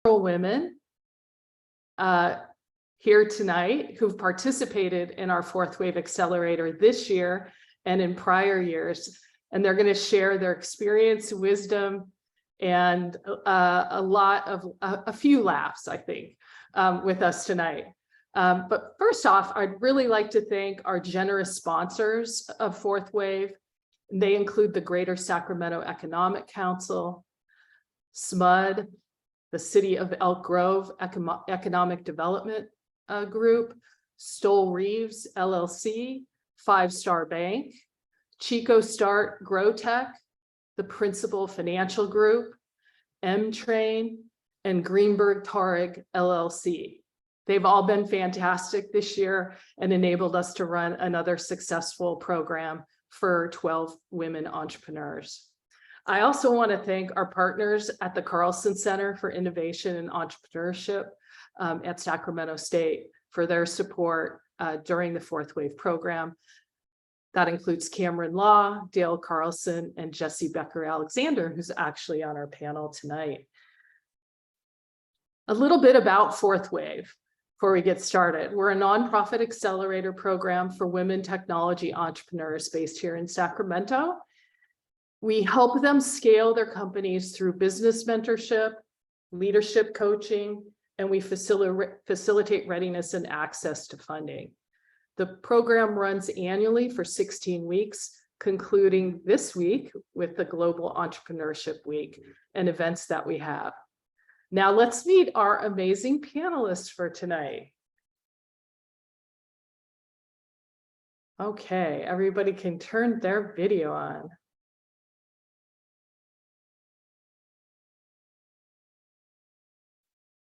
women here tonight who've participated in our FourthWave Accelerator this year and in prior years. And they're going to share their experience, wisdom, and a few laughs, I think, with us tonight. But first off, I'd really like to thank our generous sponsors of FourthWave. They include the Greater Sacramento Economic Council, SMUD, the City of Elk Grove Economic Development Group, Stoll Reeves LLC, Five Star Bank, Chico Start GrowTech, the Principal Financial Group, M-Train, and Greenberg Tarrig LLC. They've all been fantastic this year and enabled us to run another successful program for 12 women entrepreneurs. I also want to thank our partners at the Carlson Center for Innovation and Entrepreneurship at Sacramento State for their support during the FourthWave program. That includes Cameron Law, Dale Carlson, and Jesse Becker-Alexander, who's actually on our panel tonight. A little bit about FourthWave before we get started. We're a nonprofit accelerator program for women technology entrepreneurs based here in Sacramento. We help them scale their companies through business mentorship, leadership coaching, and we facilitate readiness and access to funding. The program runs annually for 16 weeks, concluding this week with the Global Entrepreneurship Week and events that we have. Now let's meet our amazing panelists for tonight. Okay, everybody can turn their video on.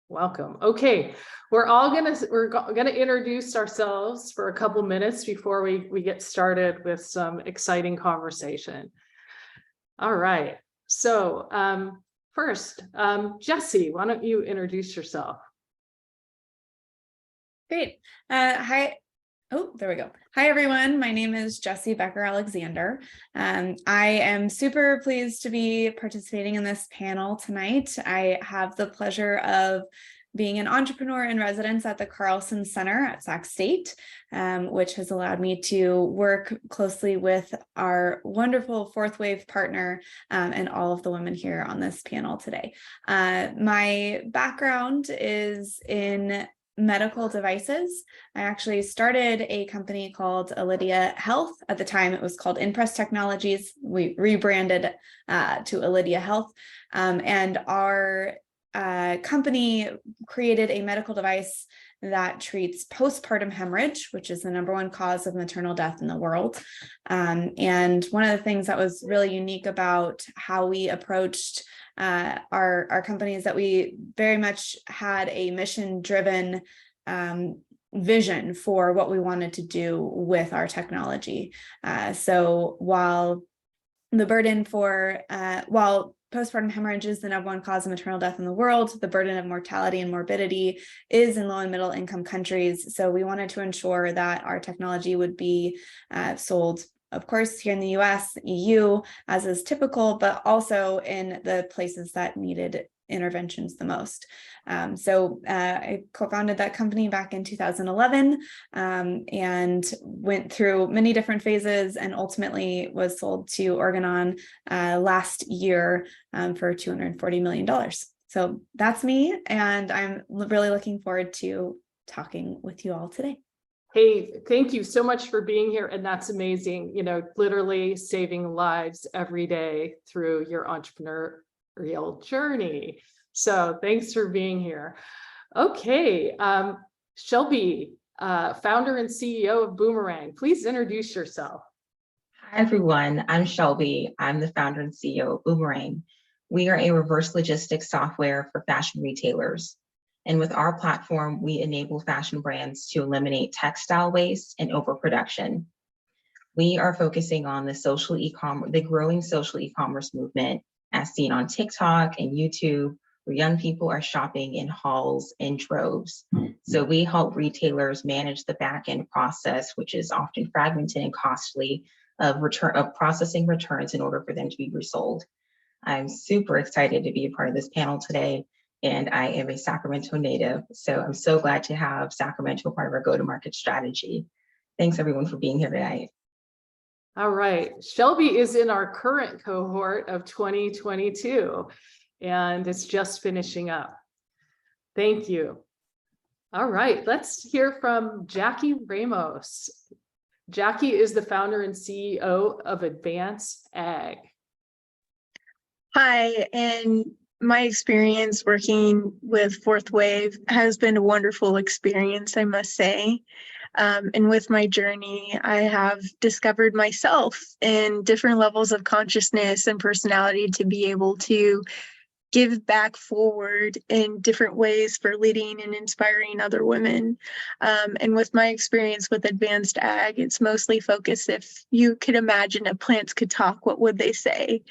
Welcome. Okay, we're gonna introduce ourselves for a couple minutes before we get started with some exciting conversation. All right. So first, Jesse, why don't you introduce yourself? Great. Hi. Oh, there we go. Hi, everyone. My name is Jesse Becker-Alexander. I am super pleased to be participating in this panel tonight. I have the pleasure of being an entrepreneur in residence at the Carlson Center at Sac State, which has allowed me to work closely with our wonderful FourthWave partner and all of the women here on this panel today. My background is in medical devices. I actually started a company called Elydia Health. At the time, it was called Impress Technologies. We rebranded to Elydia Health. And our company created a medical device that treats postpartum hemorrhage, which is the #1 cause of maternal death in the world. And one of the things that was really unique about how we approached our company is that we very much had a mission-driven vision for what we wanted to do with our technology. So while the burden for while postpartum hemorrhage is the #1 cause of maternal death in the world, the burden of mortality and morbidity is in low and middle income countries. So we wanted to ensure that our technology would be sold, of course, here in the US, EU, as is typical, but also in the places that needed interventions the most. So I co-founded that company back in 2011 and went through many different phases and ultimately was sold to Organon last year for $240 million. So that's me, and I'm really looking forward to talking with you all today. Hey, thank you so much for being here. And that's amazing, you know, literally saving lives every day through your entrepreneurial journey. So thanks for being here. Okay, Shelby, founder and CEO of Boomerang, please introduce yourself. Hi, everyone. I'm Shelby. I'm the founder and CEO of Boomerang. We are a reverse logistics software for fashion retailers. And with our platform, we enable fashion brands to eliminate textile waste and overproduction. We are focusing on the growing social e-commerce movement as seen on TikTok and YouTube, where young people are shopping in hauls in droves. So we help retailers manage the back-end process, which is often fragmented and costly, of processing returns in order for them to be resold. I'm super excited to be a part of this panel today and I am a Sacramento native. So I'm so glad to have Sacramento part of our go-to-market strategy. Thanks everyone for being here tonight. All right, Shelby is in our current cohort of 2022, and it's just finishing up. Thank you. All right, let's hear from Jackie Ramos. Jackie is the founder and CEO of Advanced Ag. Hi, and my experience working with FourthWave has been a wonderful experience, I must say. And with my journey, I have discovered myself in different levels of consciousness and personality to be able to give back forward in different ways for leading and inspiring other women. And with my experience with Advanced Ag, it's mostly focused, if you could imagine if plants could talk, what would they say?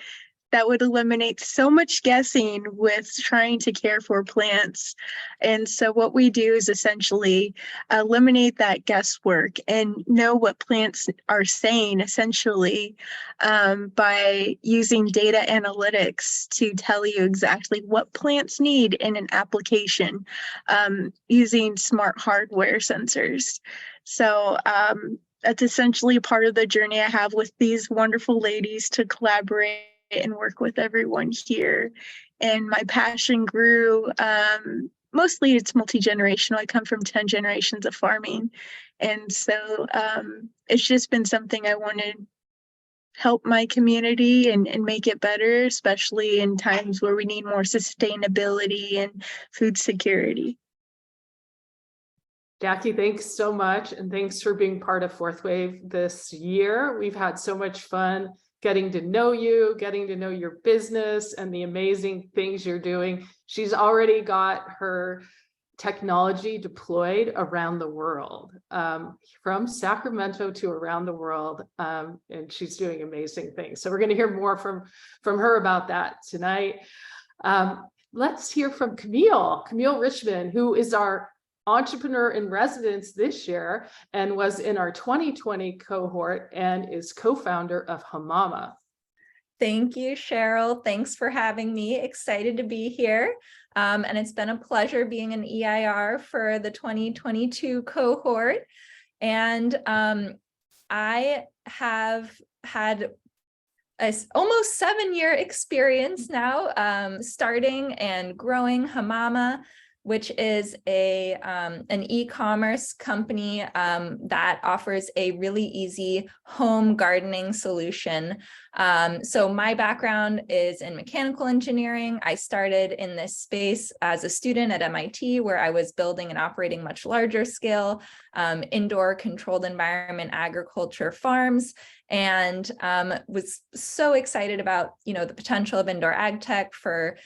That would eliminate so much guessing with trying to care for plants. And so what we do is essentially eliminate that guesswork and know what plants are saying, essentially, by using data analytics to tell you exactly what plants need in an application, using smart hardware sensors. So that's essentially part of the journey I have with these wonderful ladies to collaborate and work with everyone here. And my passion grew, mostly it's multi-generational. I come from 10 generations of farming. And so it's just been something I want to help my community and make it better, especially in times where we need more sustainability and food security. Jackie, thanks so much. And thanks for being part of FourthWave this year. We've had so much fun getting to know you, getting to know your business and the amazing things you're doing. She's already got her technology deployed around the world, from Sacramento to around the world, and she's doing amazing things. So we're going to hear more from her about that tonight. Let's hear from Camille Richmond, who is our entrepreneur in residence this year and was in our 2020 cohort and is co-founder of Hamama. Thank you, Cheryl. Thanks for having me. Excited to be here. And it's been a pleasure being an EIR for the 2022 cohort. And I have had a almost 7-year experience now, starting and growing Hamama, which is an e-commerce company that offers a really easy home gardening solution. So my background is in mechanical engineering. I started in this space as a student at MIT, where I was building and operating much larger scale indoor controlled environment agriculture farms, and was so excited about the potential of indoor ag tech for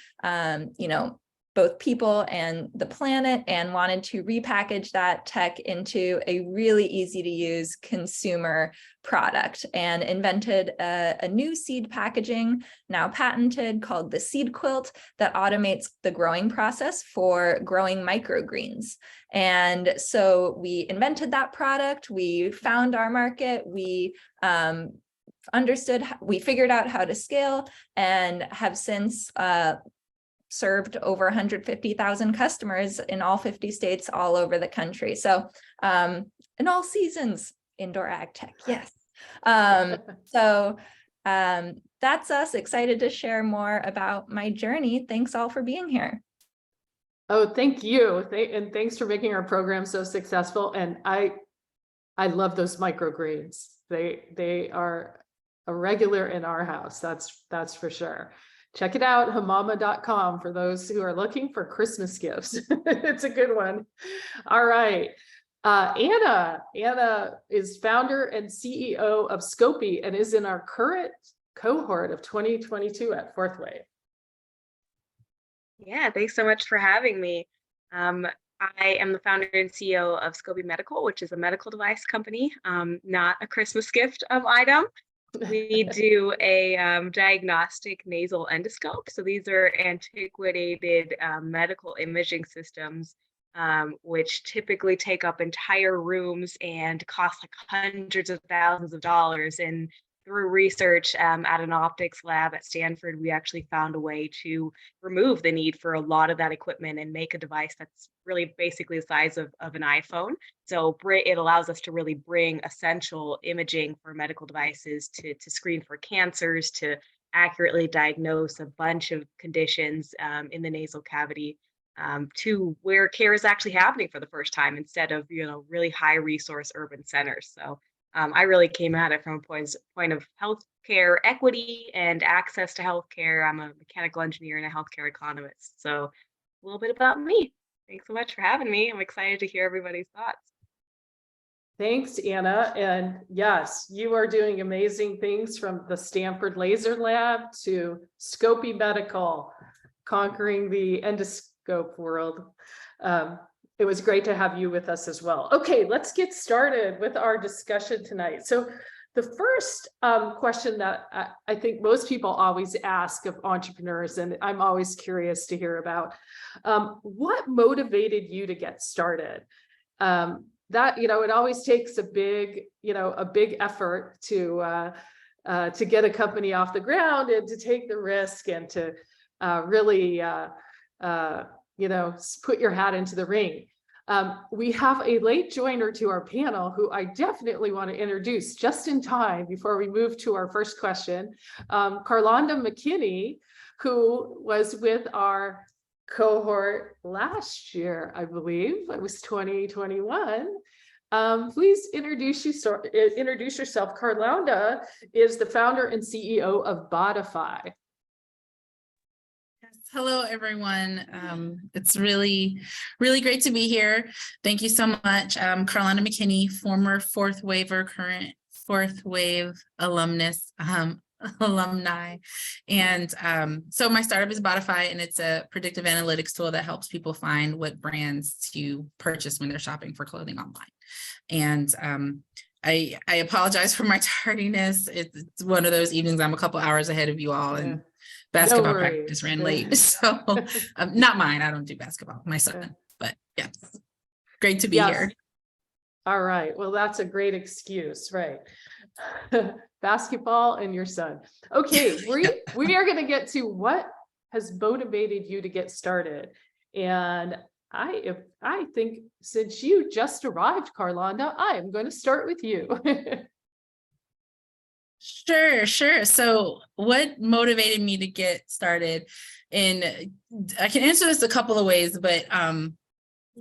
both people and the planet, and wanted to repackage that tech into a really easy to use consumer product, and invented a new seed packaging, now patented, called the Seed Quilt, that automates the growing process for growing microgreens. And so we invented that product, we found our market, we figured out how to scale, and have since served over 150,000 customers in all 50 states all over the country. So in all seasons, indoor ag tech, yes. So that's us, excited to share more about my journey. Thanks all for being here. Oh, thank you. And thanks for making our program so successful. And I love those microgreens. They are a regular in our house. That's for sure. Check it out, hamama.com, for those who are looking for Christmas gifts. It's a good one. All right. Anna is founder and CEO of Scopy and is in our current cohort of 2022 at FourthWave. Yeah, thanks so much for having me. I am the founder and CEO of Scopy Medical, which is a medical device company, not a Christmas gift item. We do a diagnostic nasal endoscope. So these are antiquated medical imaging systems, which typically take up entire rooms and cost like hundreds of thousands of dollars. And through research at an optics lab at Stanford, we actually found a way to remove the need for a lot of that equipment and make a device that's really basically the size of an iPhone. So it allows us to really bring essential imaging for medical devices to screen for cancers, to accurately diagnose a bunch of conditions in the nasal cavity, to where care is actually happening for the first time instead of, really high resource urban centers. So I really came at it from a point of healthcare equity and access to healthcare. I'm a mechanical engineer and a healthcare economist. So a little bit about me. Thanks so much for having me. I'm excited to hear everybody's thoughts. Thanks, Anna. And yes, you are doing amazing things, from the Stanford Laser Lab to Scopy Medical, conquering the endoscope world. It was great to have you with us as well. Okay, let's get started with our discussion tonight. So the first question that I think most people always ask of entrepreneurs, and I'm always curious to hear about, what motivated you to get started? That, it always takes a big effort to get a company off the ground and to take the risk and to really put your hat into the ring. We have a late joiner to our panel who I definitely want to introduce just in time before we move to our first question. Carlonda McKinney, who was with our cohort last year, I believe it was 2021. Please introduce yourself. Carlonda is the founder and CEO of Bodify. Hello, everyone. It's really great to be here. Thank you so much. Carlonda McKinney, former FourthWaver, current FourthWave alumni. And so my startup is Bodify, and it's a predictive analytics tool that helps people find what brands to purchase when they're shopping for clothing online. And I apologize for my tardiness. It's one of those evenings I'm a couple hours ahead of you all, and basketball practice ran late. So not mine. I don't do basketball, my son, but yeah, great to be here. All right. Well, that's a great excuse, right? Basketball and your son. Okay, we are going to get to what has motivated you to get started. And I think since you just arrived, Carlonda, I am going to start with you. Sure. So what motivated me to get started? And I can answer this a couple of ways, but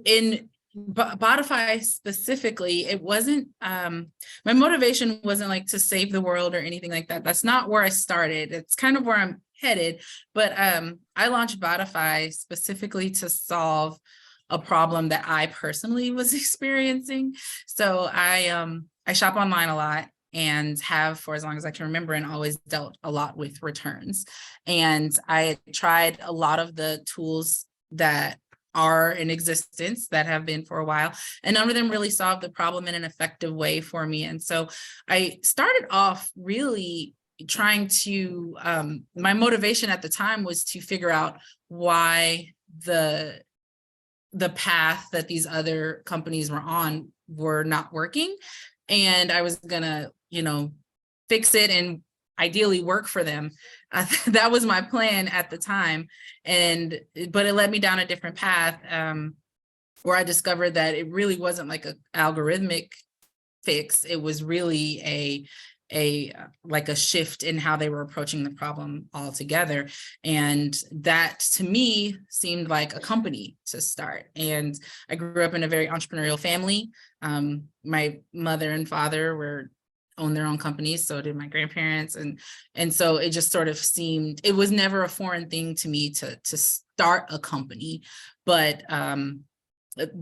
in Bodify specifically, it wasn't, my motivation wasn't like to save the world or anything like that. That's not where I started. It's kind of where I'm headed. But I launched Bodify specifically to solve a problem that I personally was experiencing. So I shop online a lot, and have for as long as I can remember, and always dealt a lot with returns. And I tried a lot of the tools that are in existence that have been for a while, and none of them really solved the problem in an effective way for me. And so I started off really trying to, my motivation at the time was to figure out why the path that these other companies were on were not working. And I was gonna, fix it and ideally work for them. That was my plan at the time. But it led me down a different path, where I discovered that it really wasn't like an algorithmic fix. It was really like a shift in how they were approaching the problem altogether. And that to me seemed like a company to start. And I grew up in a very entrepreneurial family. My mother and father owned their own companies, so did my grandparents. And so it just sort of seemed, it was never a foreign thing to me to start a company, but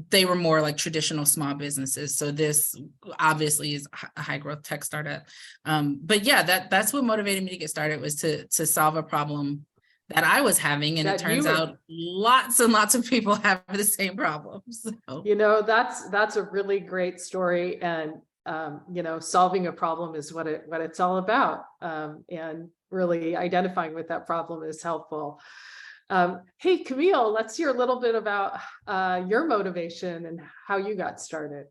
they were more like traditional small businesses. So this obviously is a high growth tech startup. But yeah, that's what motivated me to get started, was to solve a problem that I was having. And it turns out lots and lots of people have the same problems. So. That's a really great story. And solving a problem is what it's all about. And really identifying with that problem is helpful. Hey, Camille, let's hear a little bit about your motivation and how you got started.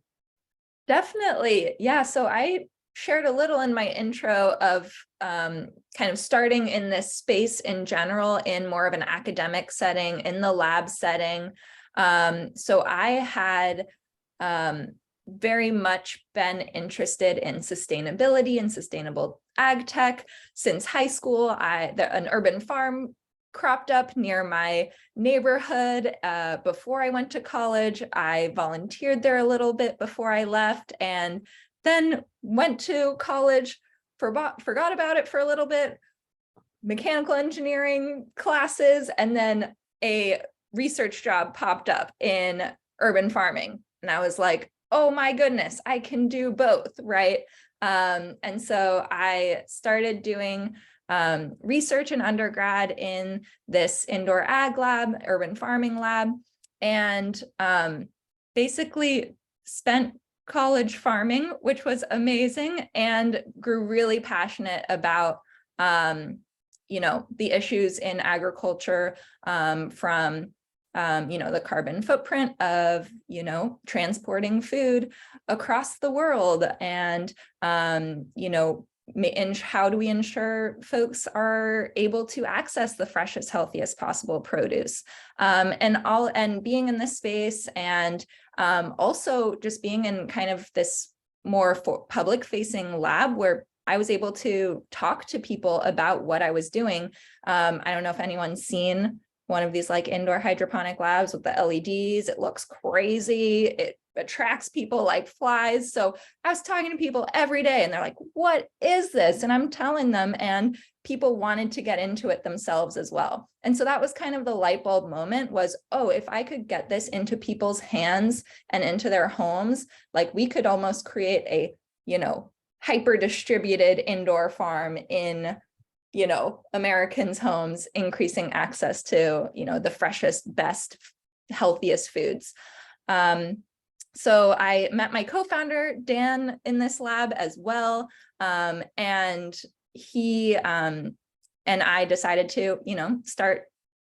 Definitely. Yeah. So I shared a little in my intro of kind of starting in this space in general in more of an academic setting, in the lab setting. So I had very much been interested in sustainability and sustainable ag tech since high school. An urban farm cropped up near my neighborhood before I went to college. I volunteered there a little bit before I left, and then went to college, forgot about it for a little bit, mechanical engineering classes, and then a research job popped up in urban farming. And I was like, oh my goodness, I can do both, right? And so I started doing research in undergrad in this indoor ag lab, urban farming lab, and basically spent college farming, which was amazing, and grew really passionate about the issues in agriculture, from the carbon footprint of transporting food across the world, and and how do we ensure folks are able to access the freshest, healthiest possible produce, and being in this space, and also just being in kind of this more public facing lab where I was able to talk to people about what I was doing. I don't know if anyone's seen one of these like indoor hydroponic labs with the LEDs. It looks crazy. It attracts people like flies. So I was talking to people every day and they're like, what is this? And I'm telling them, and people wanted to get into it themselves as well. And so that was kind of the light bulb moment was, oh, if I could get this into people's hands and into their homes, like we could almost create a, hyper distributed indoor farm in Americans' homes, increasing access to, the freshest, best, healthiest foods. So I met my co-founder, Dan, in this lab as well. And he and I decided to, start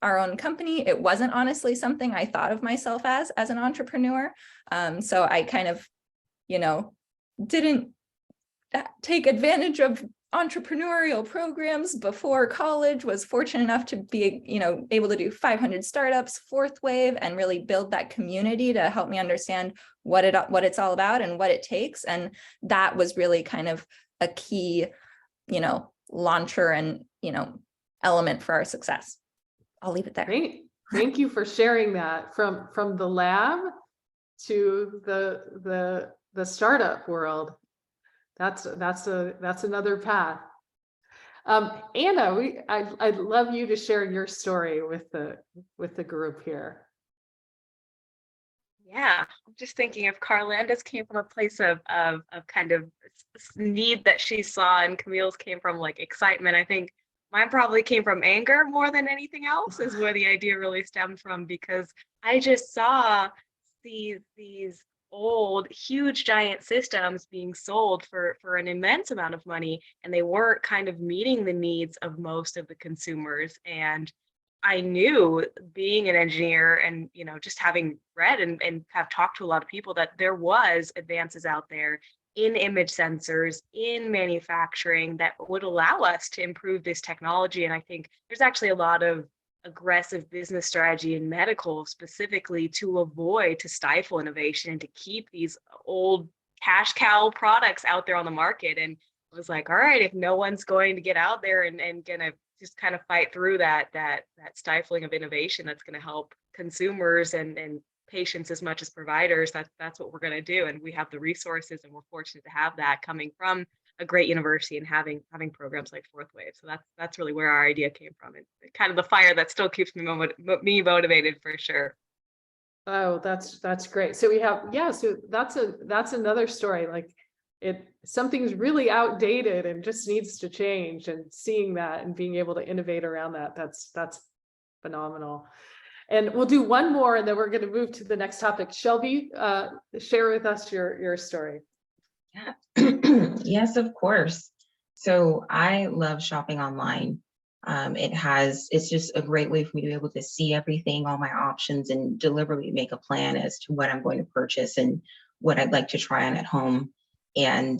our own company. It wasn't honestly something I thought of myself as an entrepreneur. So I kind of, didn't take advantage of entrepreneurial programs before college, was fortunate enough to be, able to do 500 startups, FourthWave, and really build that community to help me understand what it's all about and what it takes. And that was really kind of a key, launcher and, element for our success. I'll leave it there. Great. Thank you for sharing that from the lab to the startup world. That's another path. Anna, I'd love you to share your story with the group here. Yeah, I'm just thinking if Carlanda's came from a place of kind of need that she saw, and Camille's came from like excitement. I think mine probably came from anger more than anything else, is where the idea really stemmed from, because I just saw these old, huge, giant systems being sold for an immense amount of money, and they weren't kind of meeting the needs of most of the consumers. And I knew, being an engineer and just having read and have talked to a lot of people, that there was advances out there in image sensors, in manufacturing, that would allow us to improve this technology. And I think there's actually a lot of aggressive business strategy in medical specifically to stifle innovation and to keep these old cash cow products out there on the market. And I was like, all right, if no one's going to get out there and gonna just kind of fight through that stifling of innovation, that's going to help consumers and patients as much as providers, that's what we're going to do. And we have the resources, and we're fortunate to have that coming from a great university and having programs like FourthWave. So that's really where our idea came from, and kind of the fire that still keeps me motivated for sure. Oh, that's great. So we have, so that's another story. Like something's really outdated and just needs to change, and seeing that and being able to innovate around that, that's phenomenal. And we'll do one more and then we're going to move to the next topic. Shelby, share with us your story. Yeah. Yes, of course. So I love shopping online. It's just a great way for me to be able to see everything, all my options, and deliberately make a plan as to what I'm going to purchase and what I'd like to try on at home. And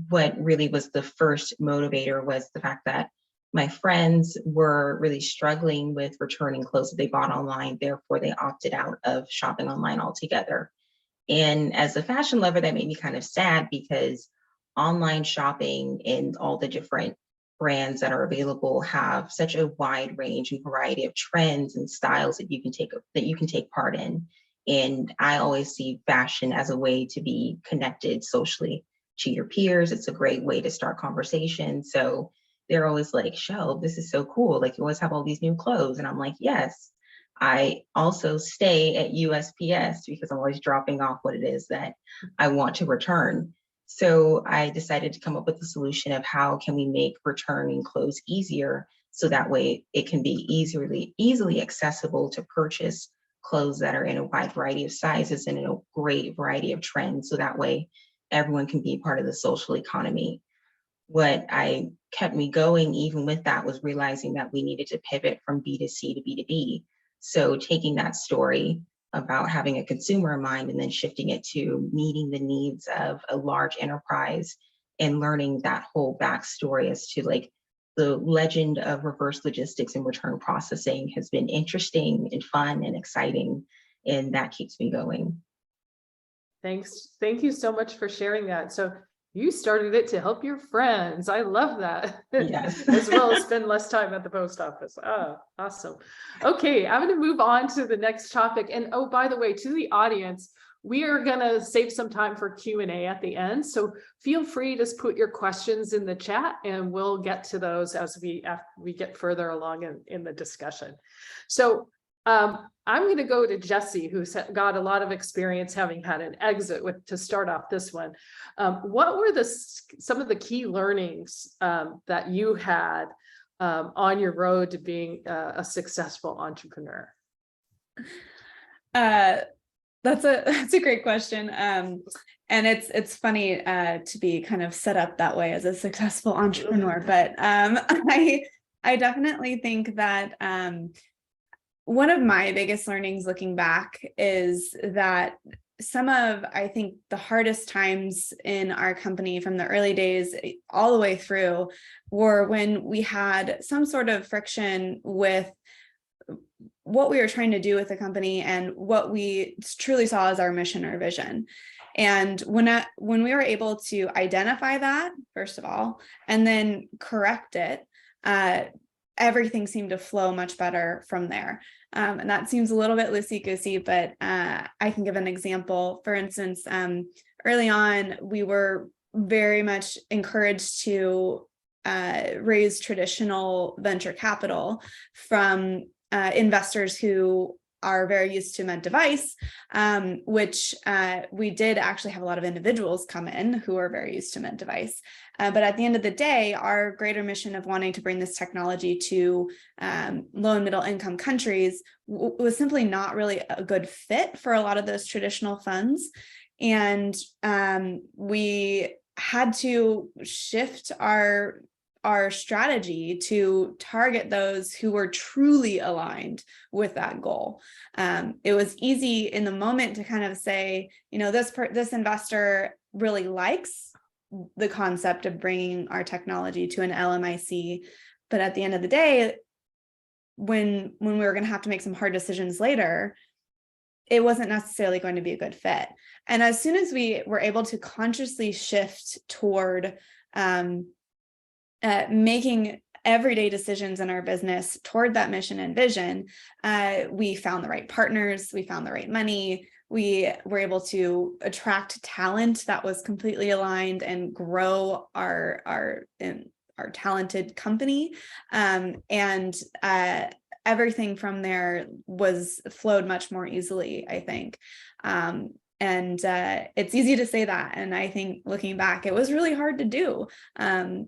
what really was the first motivator was the fact that my friends were really struggling with returning clothes that they bought online. Therefore, they opted out of shopping online altogether. And as a fashion lover, that made me kind of sad because online shopping and all the different brands that are available have such a wide range and variety of trends and styles that you can take part in. And I always see fashion as a way to be connected socially to your peers. It's a great way to start conversations. So they're always like, "Shel, this is so cool. Like you always have all these new clothes." And I'm like, "Yes." I also stay at USPS because I'm always dropping off what it is that I want to return. So I decided to come up with a solution of how can we make returning clothes easier so that way it can be easily accessible to purchase clothes that are in a wide variety of sizes and in a great variety of trends. So that way everyone can be part of the social economy. What I kept me going even with that was realizing that we needed to pivot from B2C to B2B. So taking that story about having a consumer in mind and then shifting it to meeting the needs of a large enterprise and learning that whole backstory as to like the legend of reverse logistics and return processing has been interesting and fun and exciting. And that keeps me going. Thanks. Thank you so much for sharing that. So you started it to help your friends. I love that. Yes. As well as spend less time at the post office. Oh, awesome. Okay, I'm going to move on to the next topic. And oh, by the way, to the audience, we are going to save some time for Q&A at the end. So feel free to put your questions in the chat and we'll get to those as we get further along in the discussion. So I'm going to go to Jesse, who's got a lot of experience having had an exit to start off this one. What were some of the key learnings that you had on your road to being a successful entrepreneur? That's a great question. And it's funny to be kind of set up that way as a successful entrepreneur, but I definitely think that one of my biggest learnings looking back is that some of, I think, the hardest times in our company from the early days all the way through were when we had some sort of friction with what we were trying to do with the company and what we truly saw as our mission or vision. And when we were able to identify that, first of all, and then correct it, everything seemed to flow much better from there. And that seems a little bit loosey-goosey, but I can give an example. For instance, early on, we were very much encouraged to raise traditional venture capital from investors who are very used to med device, which we did actually have a lot of individuals come in who are very used to med device. But at the end of the day, our greater mission of wanting to bring this technology to low and middle income countries was simply not really a good fit for a lot of those traditional funds. And we had to shift our strategy to target those who were truly aligned with that goal. It was easy in the moment to kind of say, you know, this investor really likes the concept of bringing our technology to an LMIC, but at the end of the day, when we were going to have to make some hard decisions later, it wasn't necessarily going to be a good fit. And as soon as we were able to consciously shift toward making everyday decisions in our business toward that mission and vision, we found the right partners, we found the right money, we were able to attract talent that was completely aligned and grow our talented company. And everything from there flowed much more easily, I think. And it's easy to say that. And I think looking back, it was really hard to do,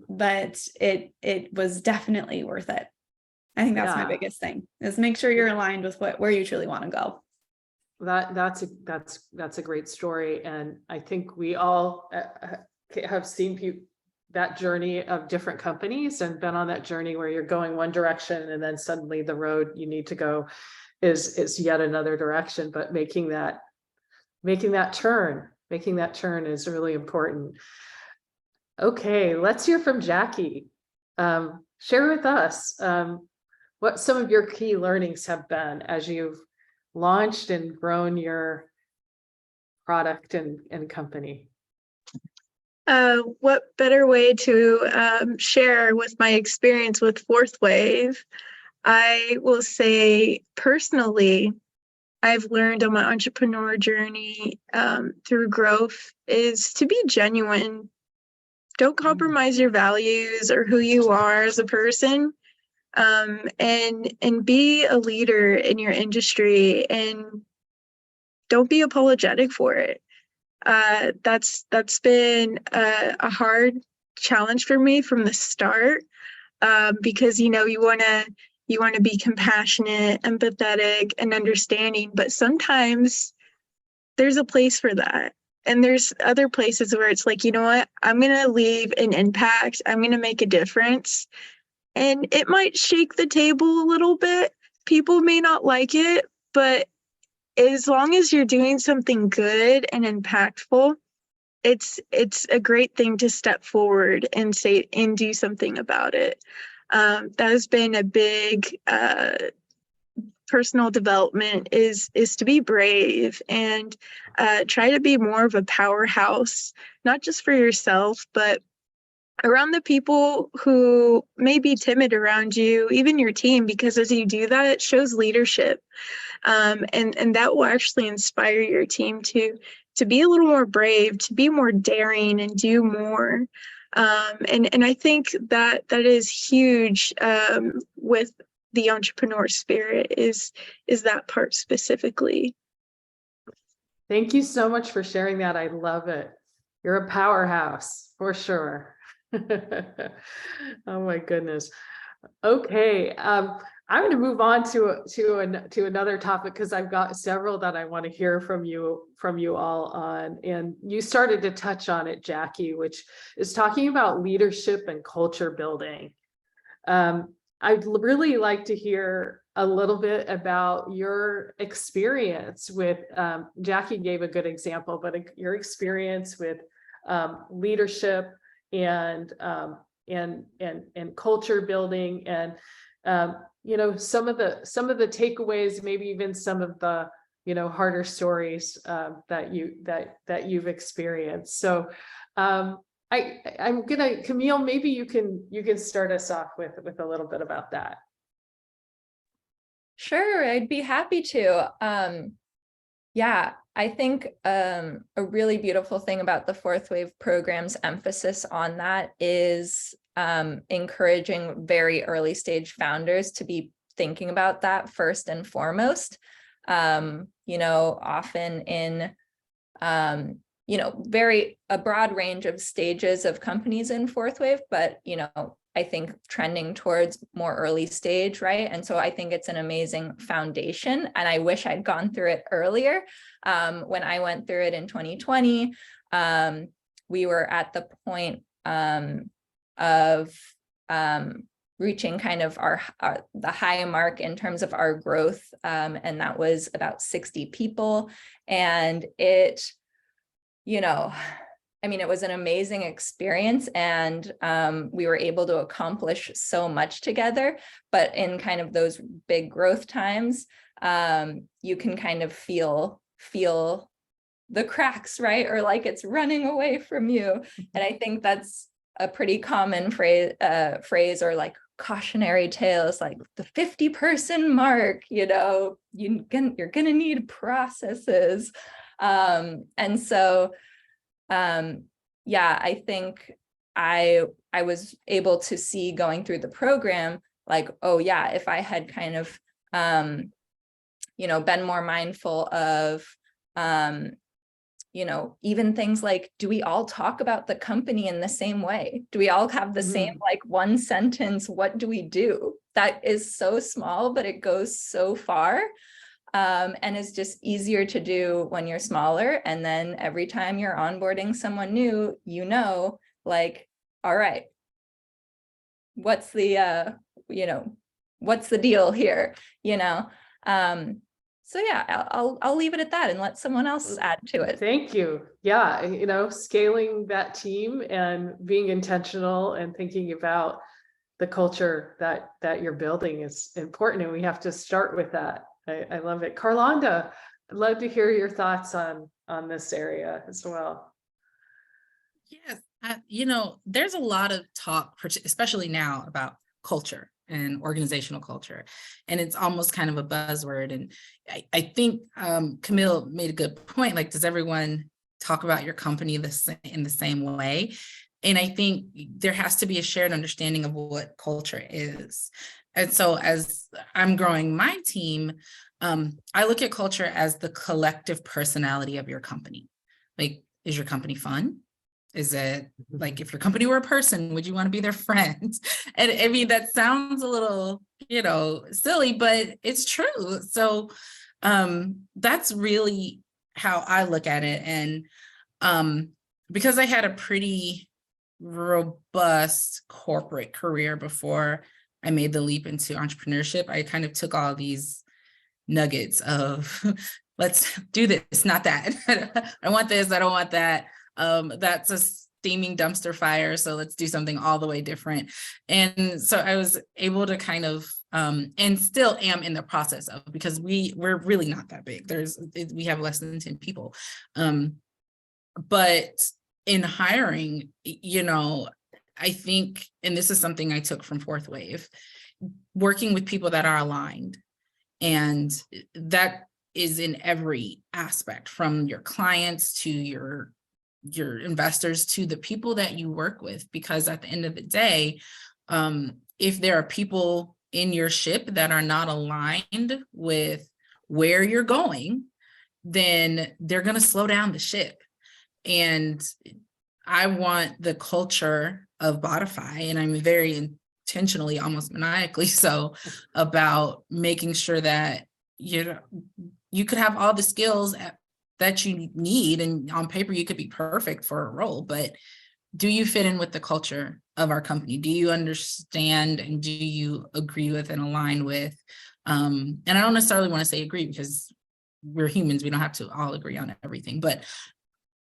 but it was definitely worth it. I think that's my biggest thing, is make sure you're aligned with where you truly want to go. That's a great story. And I think we all have seen that journey of different companies and been on that journey where you're going one direction and then suddenly the road you need to go is yet another direction, but making that turn is really important. Okay, let's hear from Jackie. Share with us what some of your key learnings have been as you've launched and grown your product and company. What better way to share with my experience with FourthWave? I will say personally, I've learned on my entrepreneur journey through growth is to be genuine. Don't compromise your values or who you are as a person, and be a leader in your industry, and don't be apologetic for it. That's been a hard challenge for me from the start, because you want to be compassionate, empathetic, and understanding, but sometimes there's a place for that. And there's other places where it's like, you know what, I'm going to leave an impact. I'm going to make a difference. And it might shake the table a little bit. People may not like it, but as long as you're doing something good and impactful, it's a great thing to step forward and say and do something about it. That has been a big personal development is to be brave and try to be more of a powerhouse, not just for yourself, but around the people who may be timid around you, even your team, because as you do that, it shows leadership. And that will actually inspire your team to be a little more brave, to be more daring and do more. And I think that is huge with the entrepreneur spirit is that part specifically. Thank you so much for sharing that. I love it. You're a powerhouse for sure. Oh my goodness. Okay, I'm going to move on to another topic because I've got several that I want to hear from you all on. And you started to touch on it, Jackie, which is talking about leadership and culture building. I'd really like to hear a little bit about your experience with, Jackie gave a good example, but your experience with leadership and culture building, and some of the takeaways, maybe even some of the harder stories that you've experienced. So I'm gonna, Camille, maybe you can start us off with a little bit about that. Sure, I'd be happy to. Yeah, I think a really beautiful thing about the FourthWave program's emphasis on that is encouraging very early stage founders to be thinking about that first and foremost. Often in a broad range of stages of companies in FourthWave, but I think trending towards more early stage, right? And so I think it's an amazing foundation, and I wish I'd gone through it earlier. When I went through it in 2020, we were at the point of reaching kind of the high mark in terms of our growth, and that was about 60 people, and it was an amazing experience, and we were able to accomplish so much together. But in kind of those big growth times, you can kind of feel the cracks, right? Or like it's running away from you. And I think that's a pretty common phrase or like cautionary tales, like the 50-person mark, you're gonna need processes. And so I think I was able to see going through the program, like, oh yeah, if I had kind of, been more mindful of, even things like, do we all talk about the company in the same way? Do we all have the same, like, one sentence? What do we do? That is so small, but it goes so far. And it's just easier to do when you're smaller. And then every time you're onboarding someone new, like, all right, what's the deal here? So yeah, I'll leave it at that and let someone else add to it. Thank you. Yeah, you know, scaling that team and being intentional and thinking about the culture that you're building is important, and we have to start with that. I love it. Carlonda, I'd love to hear your thoughts on this area as well. Yes, you know, there's a lot of talk, especially now, about culture and organizational culture, and it's almost kind of a buzzword. And I think Camille made a good point. Like, does everyone talk about your company in the same way? And I think there has to be a shared understanding of what culture is. And so as I'm growing my team, I look at culture as the collective personality of your company. Like, is your company fun? Is it like, if your company were a person, would you want to be their friend? And I mean, that sounds a little, you know, silly, but it's true. So that's really how I look at it. And because I had a pretty robust corporate career before I made the leap into entrepreneurship, I kind of took all these nuggets of let's do this, not that. I want this, I don't want that. That's a steaming dumpster fire, so let's do something all the way different. And so I was able to kind of and still am in the process of, because we're really not that big. We have less than 10 people. But in hiring, you know, I think, and this is something I took from FourthWave, working with people that are aligned. And that is in every aspect, from your clients to your investors to the people that you work with. Because at the end of the day, if there are people in your ship that are not aligned with where you're going, then they're going to slow down the ship. And I want the culture of Bodify, and I'm very intentionally, almost maniacally so, about making sure that you could have all the skills that you need, and on paper you could be perfect for a role, but do you fit in with the culture of our company? Do you understand, and do you agree with and align with? And I don't necessarily want to say agree, because we're humans, we don't have to all agree on everything, but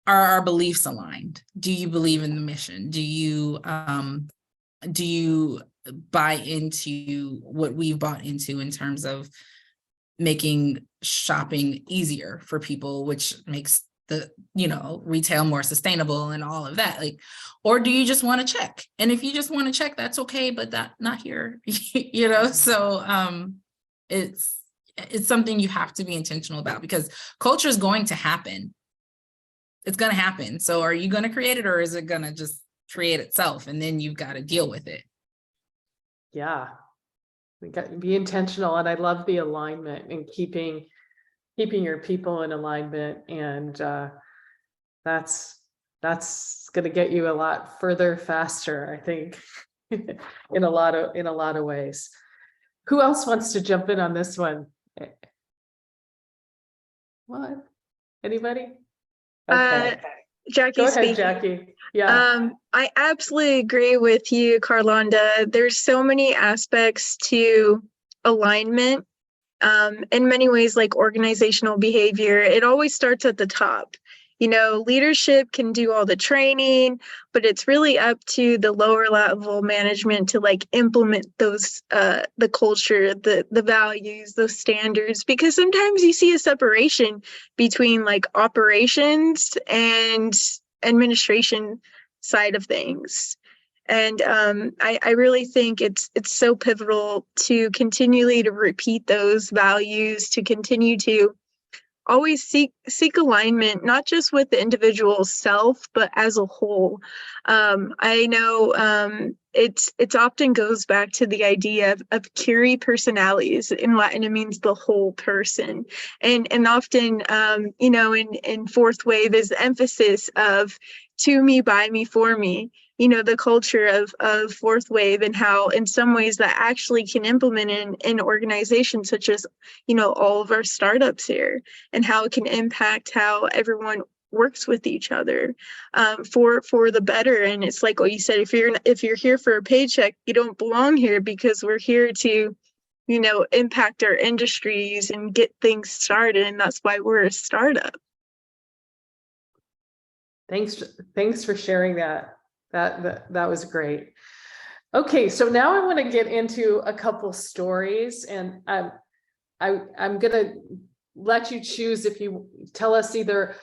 are our beliefs aligned? Do you believe in the mission? Do you buy into what we've bought into in terms of making shopping easier for people, which makes the, you know, retail more sustainable and all of that? Like, or do you just want to check? And if you just want to check, that's okay, but not here, you know? So it's something you have to be intentional about, because culture is going to happen. It's going to happen. So are you going to create it, or is it going to just create itself and then you've got to deal with it? Yeah, we got to be intentional. And I love the alignment and keeping your people in alignment. And that's going to get you a lot further, faster, I think, in a lot of ways. Who else wants to jump in on this one? What? Anybody? Okay. Jackie Go ahead, speaking. Jackie. Yeah. I absolutely agree with you, Carlonda. There's so many aspects to alignment. In many ways, like organizational behavior, it always starts at the top. You know, leadership can do all the training, but it's really up to the lower level management to like implement those, the culture, the values, those standards, because sometimes you see a separation between like operations and administration side of things. And I really think it's so pivotal to continually to repeat those values, to continue to always seek alignment, not just with the individual self, but as a whole. I know it's often goes back to the idea of Curie personalities. In Latin, it means the whole person. And often, you know, in FourthWave is the emphasis of to me, by me, for me. You know, the culture of FourthWave, and how in some ways that actually can implement in organizations such as, you know, all of our startups here, and how it can impact how everyone works with each other for the better. And it's like what you said, if you're here for a paycheck, you don't belong here, because we're here to impact our industries and get things started. And that's why we're a startup. Thanks for sharing that. That was great. Okay, so now I want to get into a couple stories, and I'm gonna let you choose if you tell us either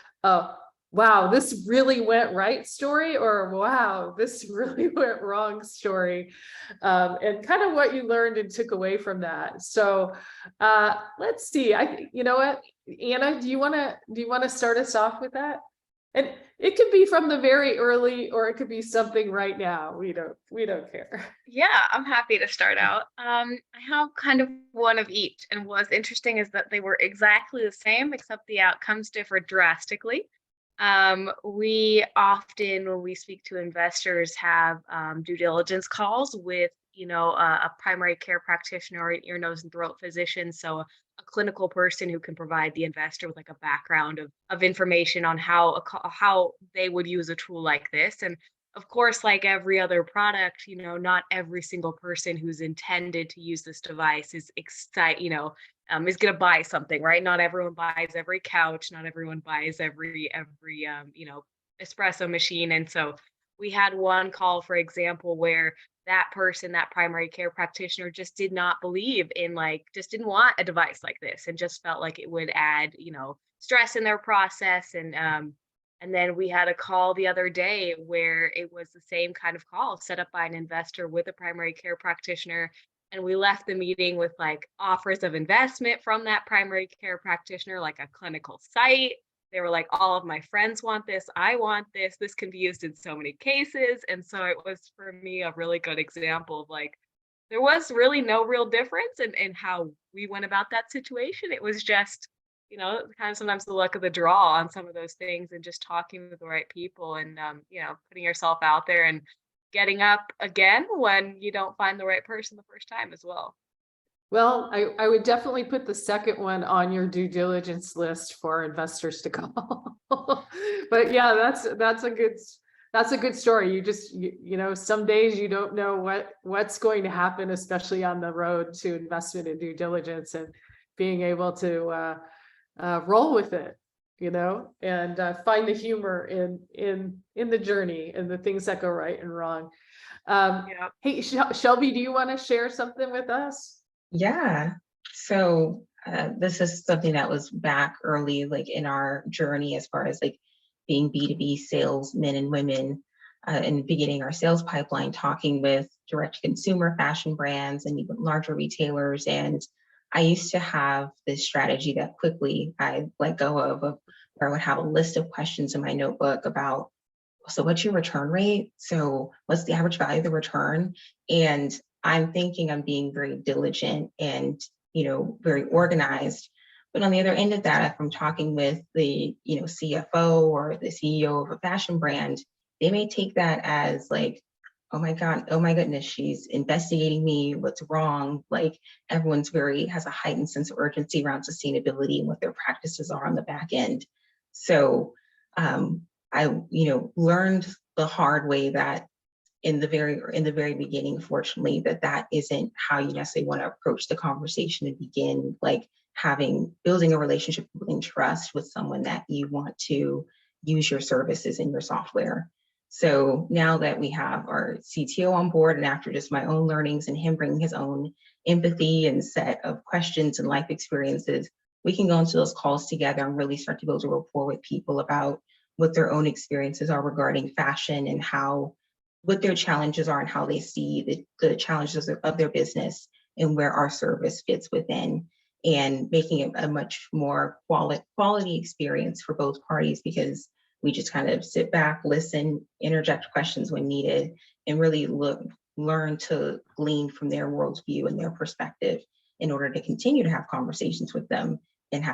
wow, this really went right story, or wow, this really went wrong story, and kind of what you learned and took away from that. So let's see. You know what, Anna, do you want to start us off with that? And it could be from the very early, or it could be something right now. We don't care. Yeah, I'm happy to start out. I have kind of one of each, and what's interesting is that they were exactly the same, except the outcomes differ drastically. We often, when we speak to investors, have due diligence calls with, a primary care practitioner or an ear, nose, and throat physician. So a clinical person who can provide the investor with like a background of information on how they would use a tool like this. And of course, like every other product, not every single person who's intended to use this device is is going to buy something, right? Not everyone buys every couch. Not everyone buys every espresso machine. And so we had one call, for example, where that person, that primary care practitioner, just did not believe in, just didn't want a device like this, and just felt like it would add, stress in their process. And then we had a call the other day where it was the same kind of call set up by an investor with a primary care practitioner. And we left the meeting with offers of investment from that primary care practitioner, like a clinical site. They were like, all of my friends want this. I want this. This can be used in so many cases. And so it was, for me, a really good example of there was really no real difference in how we went about that situation. It was just, kind of sometimes the luck of the draw on some of those things, and just talking with the right people, and, putting yourself out there and getting up again when you don't find the right person the first time as well. Well, I would definitely put the second one on your due diligence list for investors to call. But yeah, that's a good story. You just, some days you don't know what's going to happen, especially on the road to investment and due diligence, and being able to roll with it, and find the humor in the journey and the things that go right and wrong. Yeah. Hey, Shelby, do you want to share something with us? Yeah. So this is something that was back early, in our journey, as far as being B2B salesmen and women, and beginning our sales pipeline, talking with direct consumer fashion brands and even larger retailers. And I used to have this strategy that quickly I let go of where I would have a list of questions in my notebook about, so what's your return rate? So what's the average value of the return? And I'm thinking I'm being very diligent and, very organized. But on the other end of that, if I'm talking with the, CFO or the CEO of a fashion brand, they may take that as oh my goodness, she's investigating me. What's wrong? Everyone's has a heightened sense of urgency around sustainability and what their practices are on the back end. So I, learned the hard way that in the very beginning, fortunately, that isn't how you necessarily want to approach the conversation and begin building a relationship, building trust with someone that you want to use your services and your software. So now that we have our CTO on board, and after just my own learnings and him bringing his own empathy and set of questions and life experiences, we can go into those calls together and really start to build a rapport with people about what their own experiences are regarding fashion, and what their challenges are, and how they see the challenges of their business, and where our service fits within, and making it a much more quality experience for both parties, because we just kind of sit back, listen, interject questions when needed, and really learn to glean from their worldview and their perspective in order to continue to have conversations with them and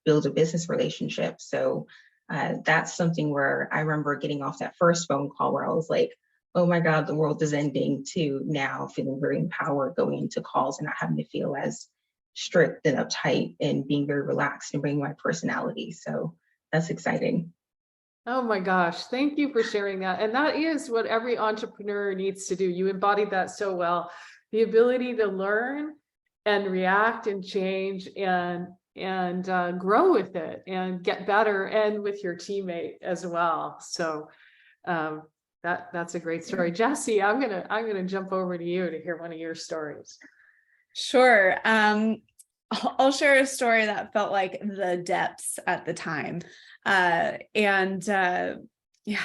build a business relationship. So that's something where I remember getting off that first phone call where I was like, oh my God, the world is ending, to now feeling very empowered going into calls and not having to feel as strict and uptight, and being very relaxed and bringing my personality. So that's exciting. Oh my gosh, thank you for sharing that. And that is what every entrepreneur needs to do. You embodied that so well. The ability to learn and react and change and grow with it and get better, and with your teammate as well. So that's a great story. Jessie, I'm gonna jump over to you to hear one of your stories. Sure. I'll share a story that felt like the depths at the time.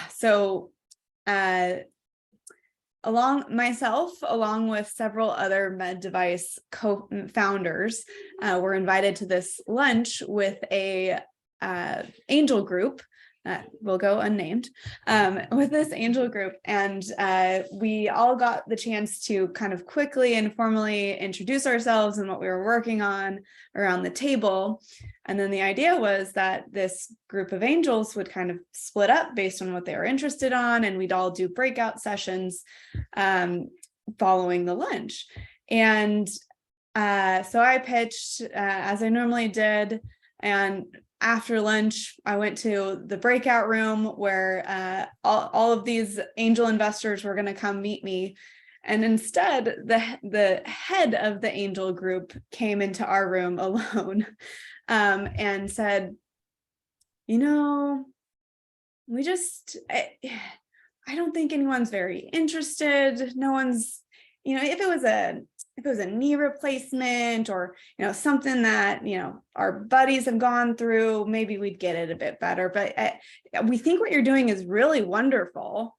So along with several other med device co-founders, were invited to this lunch with a angel group. Will go unnamed, with this angel group. And we all got the chance to kind of quickly and formally introduce ourselves and what we were working on around the table. And then the idea was that this group of angels would kind of split up based on what they were interested on, and we'd all do breakout sessions following the lunch. And so I pitched as I normally did, and after lunch, I went to the breakout room where all of these angel investors were going to come meet me. And instead, the head of the angel group came into our room alone and said, I don't think anyone's very interested. No one's, if it was a knee replacement or, something that, our buddies have gone through, maybe we'd get it a bit better. But we think what you're doing is really wonderful.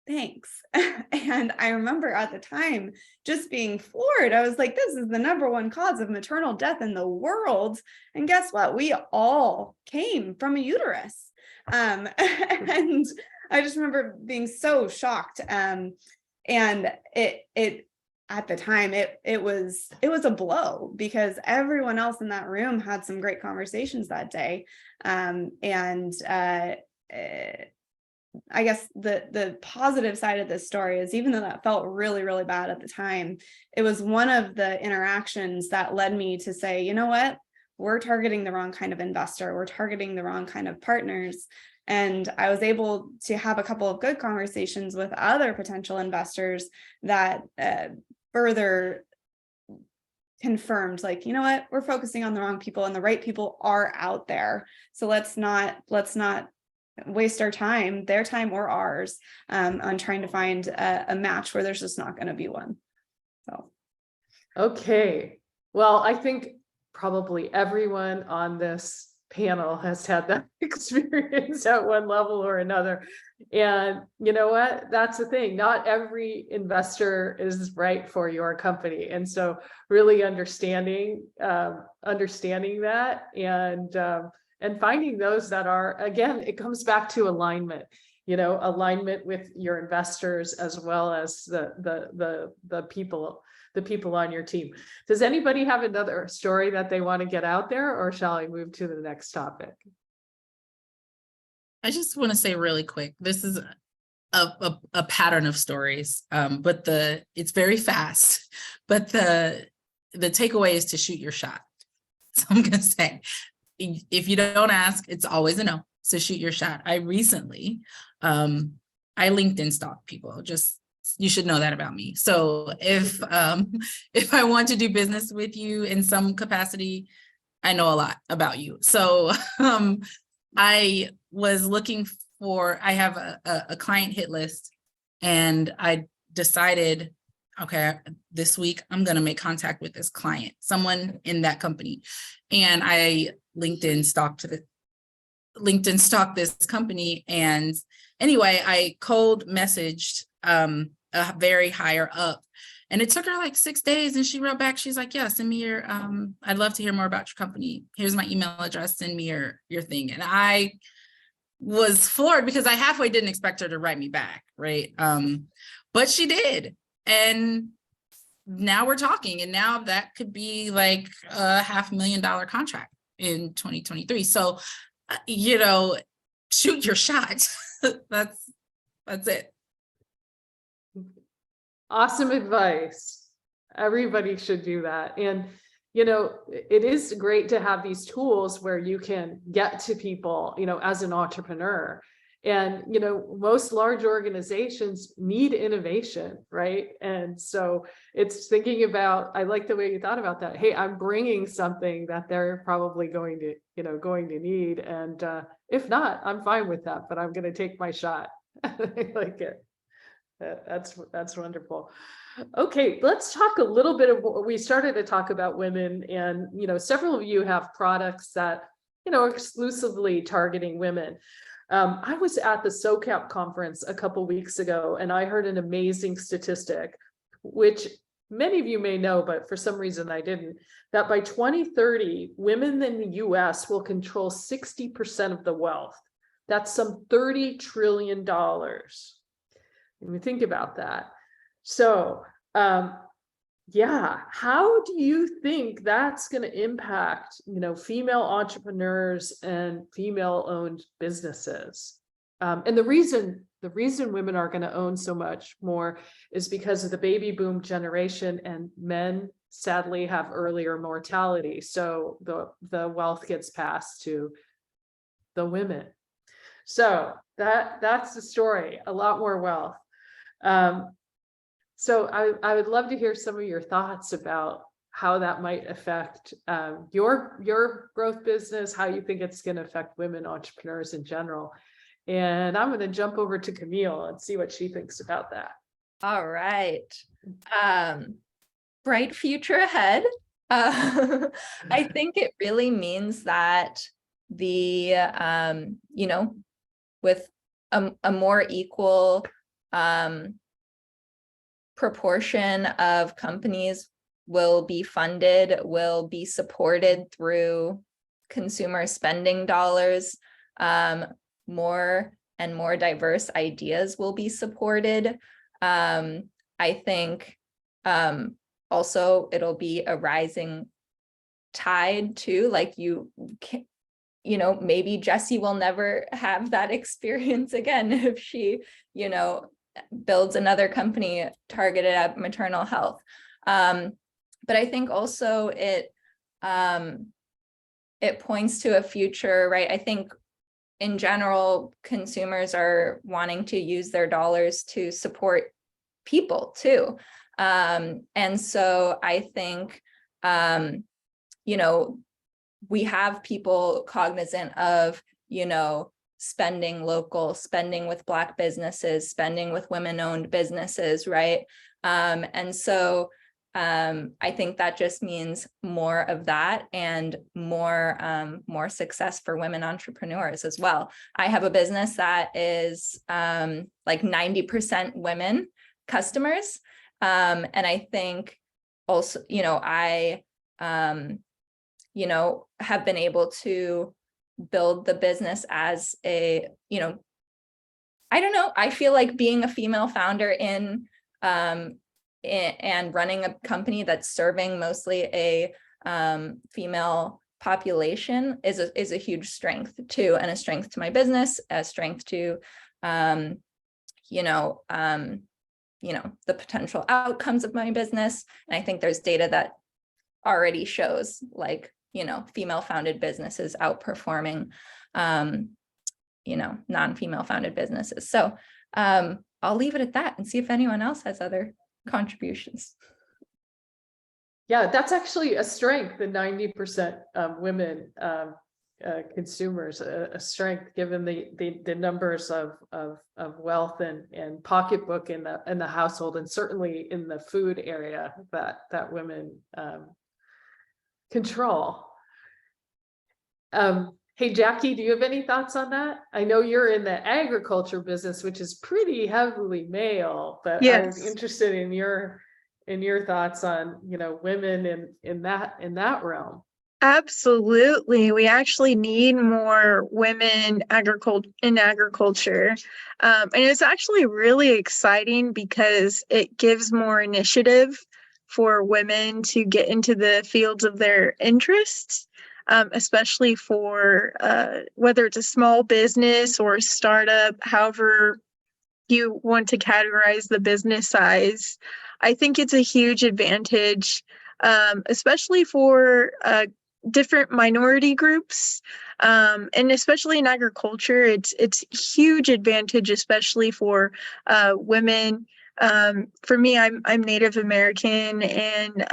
Thanks. And I remember at the time just being floored. I was like, this is the #1 cause of maternal death in the world. And guess what? We all came from a uterus. And I just remember being so shocked. And it at the time it was a blow, because everyone else in that room had some great conversations that day. I guess the positive side of this story is, even though that felt really, really bad at the time, it was one of the interactions that led me to say, you know what, we're targeting the wrong kind of investor, we're targeting the wrong kind of partners. And I was able to have a couple of good conversations with other potential investors that further confirmed, like, you know what, we're focusing on the wrong people, and the right people are out there. So let's not waste our time, their time or ours, on trying to find a match where there's just not going to be one. So, okay. Well, I think probably everyone on this panel has had that experience at one level or another. And you know what? That's the thing. Not every investor is right for your company. And so really understanding that and finding those that are, again, it comes back to alignment, alignment with your investors as well as the people on your team. Does anybody have another story that they want to get out there, or shall I move to the next topic? I just want to say really quick, this is a pattern of stories, but it's very fast, but the takeaway is to shoot your shot. So I'm going to say, if you don't ask, it's always a no. So shoot your shot. I recently, I LinkedIn stalk people. You should know that about me. So if I want to do business with you in some capacity, I know a lot about you. So I was looking I have a client hit list, and I decided, okay, this week I'm going to make contact with this client, someone in that company. And I LinkedIn stalked this company. And anyway, I cold messaged a very higher up, and it took her like 6 days, and she wrote back. She's like, yeah, send me your I'd love to hear more about your company. Here's my email address, send me your thing. And I was floored, because I halfway didn't expect her to write me back, right? But she did. And now we're talking, and now that could be like a $500,000 contract in 2023. So, shoot your shot. That's it. Awesome advice. Everybody should do that. And, it is great to have these tools where you can get to people, as an entrepreneur And, you know, most large organizations need innovation, right? And so it's thinking about, I like the way you thought about that. Hey, I'm bringing something that they're probably going to, you know, going to need. And if not, I'm fine with that, but I'm going to take my shot. I like it. That's wonderful. Okay, let's talk a little bit of what we started to talk about women, and you know, several of you have products that, you know, are exclusively targeting women. I was at the SOCAP conference a couple weeks ago, and I heard an amazing statistic, which many of you may know, but for some reason I didn't, that by 2030, women in the US will control 60% of the wealth. That's some $30 trillion. When we think about that. So, yeah, how do you think that's going to impact, you know, female entrepreneurs and female-owned businesses? And the reason women are going to own so much more is because of the baby boom generation, and men sadly have earlier mortality. So the wealth gets passed to the women. So that's the story, a lot more wealth. So I would love to hear some of your thoughts about how that might affect your growth business, how you think it's going to affect women entrepreneurs in general. And I'm going to jump over to Camille and see what she thinks about that. All right. Bright future ahead. I think it really means that the, you know, with a more equal proportion of companies will be funded, will be supported through consumer spending dollars. More and more diverse ideas will be supported. I think also it'll be a rising tide too, like you know, maybe Jessie will never have that experience again if she, you know, builds another company targeted at maternal health. But I think also it points to a future, right? I think in general, consumers are wanting to use their dollars to support people too. And so I think, you know, we have people cognizant of, you know, spending local, spending with Black businesses, spending with women-owned businesses, right? And so I think that just means more of that and more success for women entrepreneurs as well. I have a business that is like 90% women customers. And I think also, you know, I, you know, have been able to build the business as a, you know, I don't know, I feel like being a female founder in and running a company that's serving mostly a female population is a huge strength too, and a strength to my business, a strength to you know, the potential outcomes of my business. And I think there's data that already shows, like, you know, female founded businesses outperforming you know, non-female founded businesses. So I'll leave it at that and see if anyone else has other contributions. Yeah, that's actually a strength, the 90% women consumers, a strength given the numbers of wealth and pocketbook in the household, and certainly in the food area that women control. Hey, Jackie, do you have any thoughts on that? I know you're in the agriculture business, which is pretty heavily male, but Yes. I'm interested in your thoughts on, you know, women in that realm. Absolutely. We actually need more women in agriculture. And it's actually really exciting because it gives more initiative for women to get into the fields of their interests, especially for whether it's a small business or a startup, however you want to categorize the business size. I think it's a huge advantage, especially for different minority groups. And especially in agriculture, it's huge advantage, especially for women. For me, I'm Native American and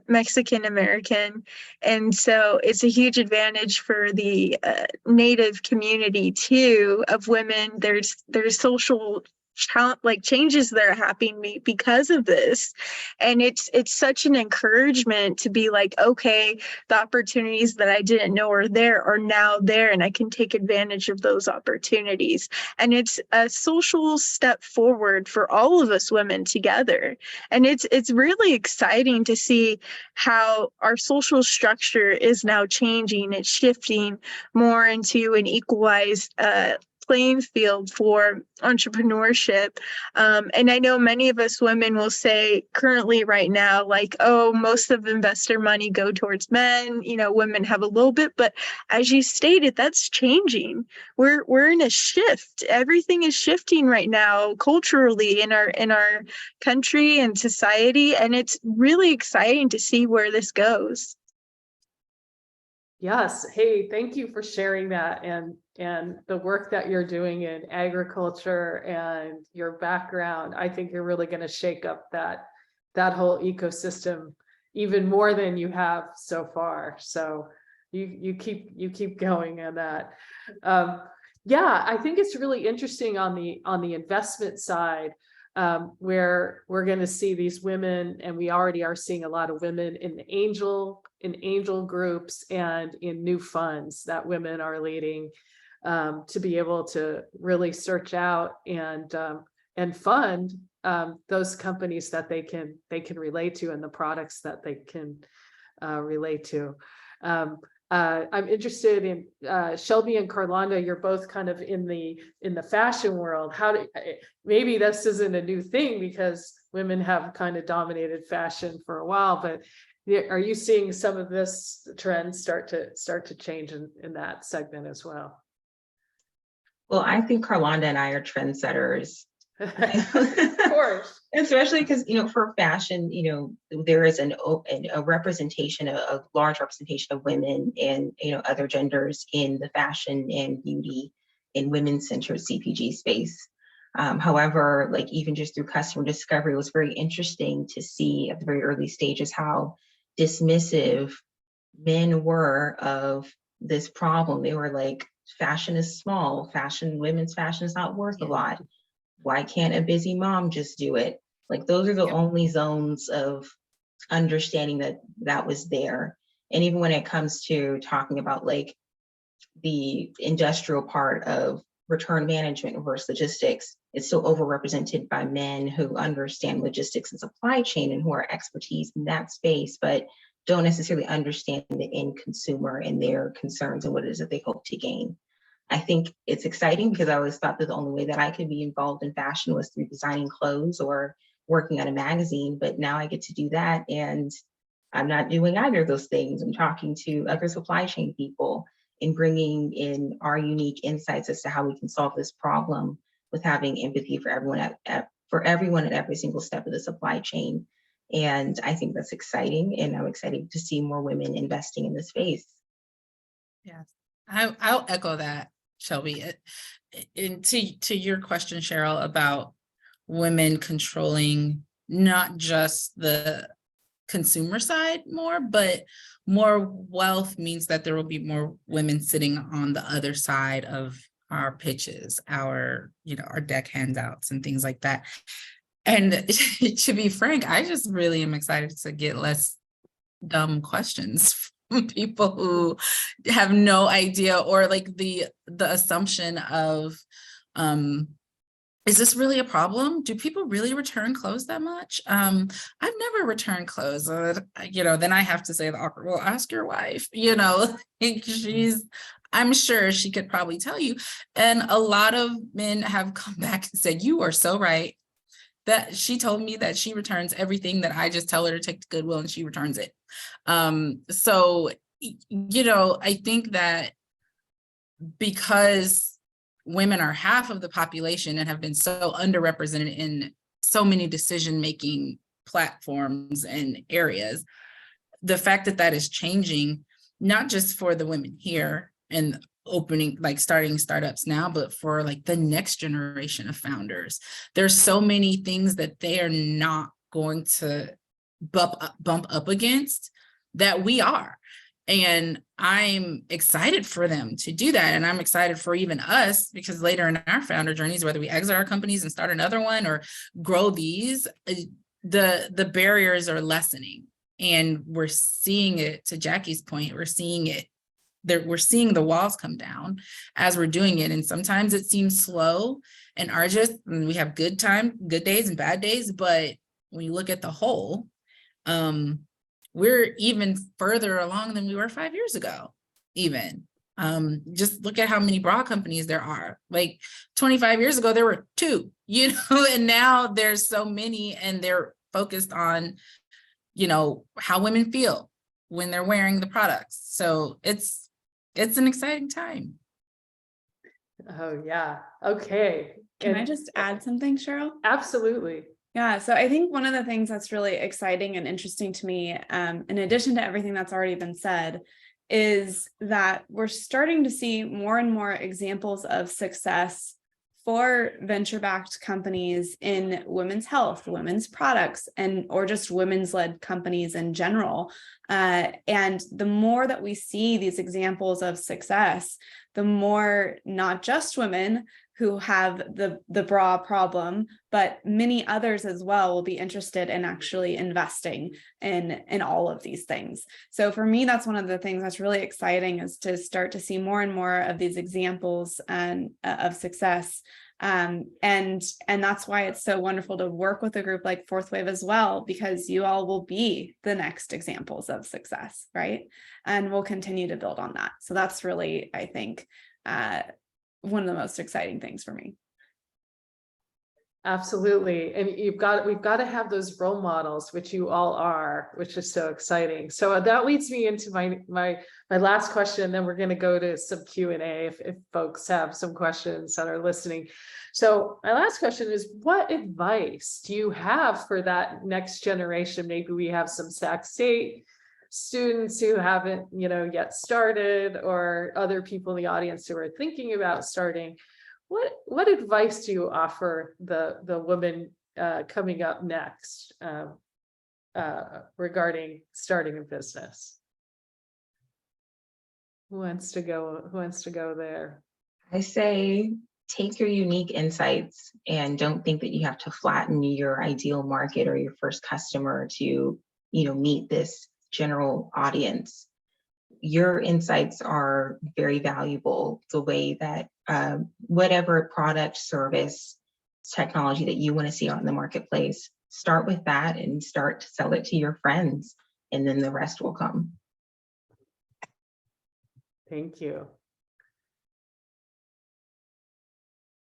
Mexican American, and so it's a huge advantage for the Native community too of women. There's social changes that are happening because of this, and it's such an encouragement to be like, okay, the opportunities that I didn't know are there are now there, and I can take advantage of those opportunities. And it's a social step forward for all of us women together. And it's really exciting to see how our social structure is now changing. It's shifting more into an equalized playing field for entrepreneurship. And I know many of us women will say currently right now, like, oh, most of investor money go towards men, women have a little bit, but as you stated, that's changing. We're in a shift. Everything is shifting right now culturally in our country and society. And it's really exciting to see where this goes. Yes. Hey, thank you for sharing that and the work that you're doing in agriculture and your background. I think you're really going to shake up that whole ecosystem even more than you have so far. So you keep going on that. Yeah, I think it's really interesting on the investment side, where we're going to see these women, and we already are seeing a lot of women in angel groups and in new funds that women are leading, to be able to really search out and fund those companies that they can relate to and the products that they can relate to. I'm interested in Shelby and Carlonda. You're both kind of in the fashion world. Maybe this isn't a new thing because women have kind of dominated fashion for a while, but are you seeing some of this trend start to change in that segment as well? Well, I think Carlonda and I are trendsetters. Of course. Especially because, for fashion, there is a representation, a large representation of women and, other genders in the fashion and beauty and women-centered CPG space. However, like even just through customer discovery, it was very interesting to see at the very early stages how dismissive men were of this problem. They were like, fashion is small, women's fashion is not worth a lot. Why can't a busy mom just do it? Like those are the only zones of understanding that was there. And even when it comes to talking about like the industrial part of return management versus logistics, it's still overrepresented by men who understand logistics and supply chain and who are expertise in that space, but don't necessarily understand the end consumer and their concerns and what it is that they hope to gain. I think it's exciting because I always thought that the only way that I could be involved in fashion was through designing clothes or working on a magazine, but now I get to do that, and I'm not doing either of those things. I'm talking to other supply chain people and bringing in our unique insights as to how we can solve this problem with having empathy for everyone at every single step of the supply chain. And I think that's exciting, and I'm excited to see more women investing in this space. Yes, I'll echo that, Shelby. And to your question, Cheryl, about women controlling not just the consumer side more, but more wealth means that there will be more women sitting on the other side of our pitches, our deck handouts and things like that. And to be frank, I just really am excited to get less dumb questions from people who have no idea, or like the assumption of, is this really a problem? Do people really return clothes that much? I've never returned clothes. Then I have to say the awkward, well, ask your wife, I'm sure she could probably tell you. And a lot of men have come back and said, you are so right. That she told me that she returns everything that I just tell her to take to Goodwill, and she returns it. So, I think that because women are half of the population and have been so underrepresented in so many decision-making platforms and areas, the fact that is changing, not just for the women here and starting startups now, but for like the next generation of founders, there's so many things that they are not going to bump up against that we are. And I'm excited for them to do that. And I'm excited for even us, because later in our founder journeys, whether we exit our companies and start another one or grow these, the barriers are lessening. And we're seeing it, to Jackie's point, we're seeing it. We're seeing the walls come down as we're doing it. And sometimes it seems slow and arduous, and we have good days and bad days. But when you look at the whole, we're even further along than we were 5 years ago, even. Just look at how many bra companies there are. Like 25 years ago, there were 2, and now there's so many, and they're focused on, how women feel when they're wearing the products. So it's an exciting time. Oh, yeah. Okay. Can I just add something, Cheryl? Absolutely. Yeah, so I think one of the things that's really exciting and interesting to me, in addition to everything that's already been said, is that we're starting to see more and more examples of success for venture-backed companies in women's health, women's products, or just women's-led companies in general. And the more that we see these examples of success, the more not just women who have the bra problem, but many others as well will be interested in actually investing in all of these things. So for me, that's one of the things that's really exciting, is to start to see more and more of these examples of success. And that's why it's so wonderful to work with a group like FourthWave as well, because you all will be the next examples of success, right? And we'll continue to build on that. So that's really, I think, one of the most exciting things for me. Absolutely. And we've got to have those role models, which you all are, which is so exciting. So that leads me into my last question. Then we're going to go to some Q&A if folks have some questions that are listening. So my last question is, what advice do you have for that next generation? Maybe we have some Sac State students who haven't, yet started, or other people in the audience who are thinking about starting. What advice do you offer the women coming up next regarding starting a business? Who wants to go there? I say, take your unique insights and don't think that you have to flatten your ideal market or your first customer to, meet this general audience. Your insights are very valuable. The way that whatever product, service, technology that you want to see out in the marketplace, start with that and start to sell it to your friends, and then the rest will come. Thank you.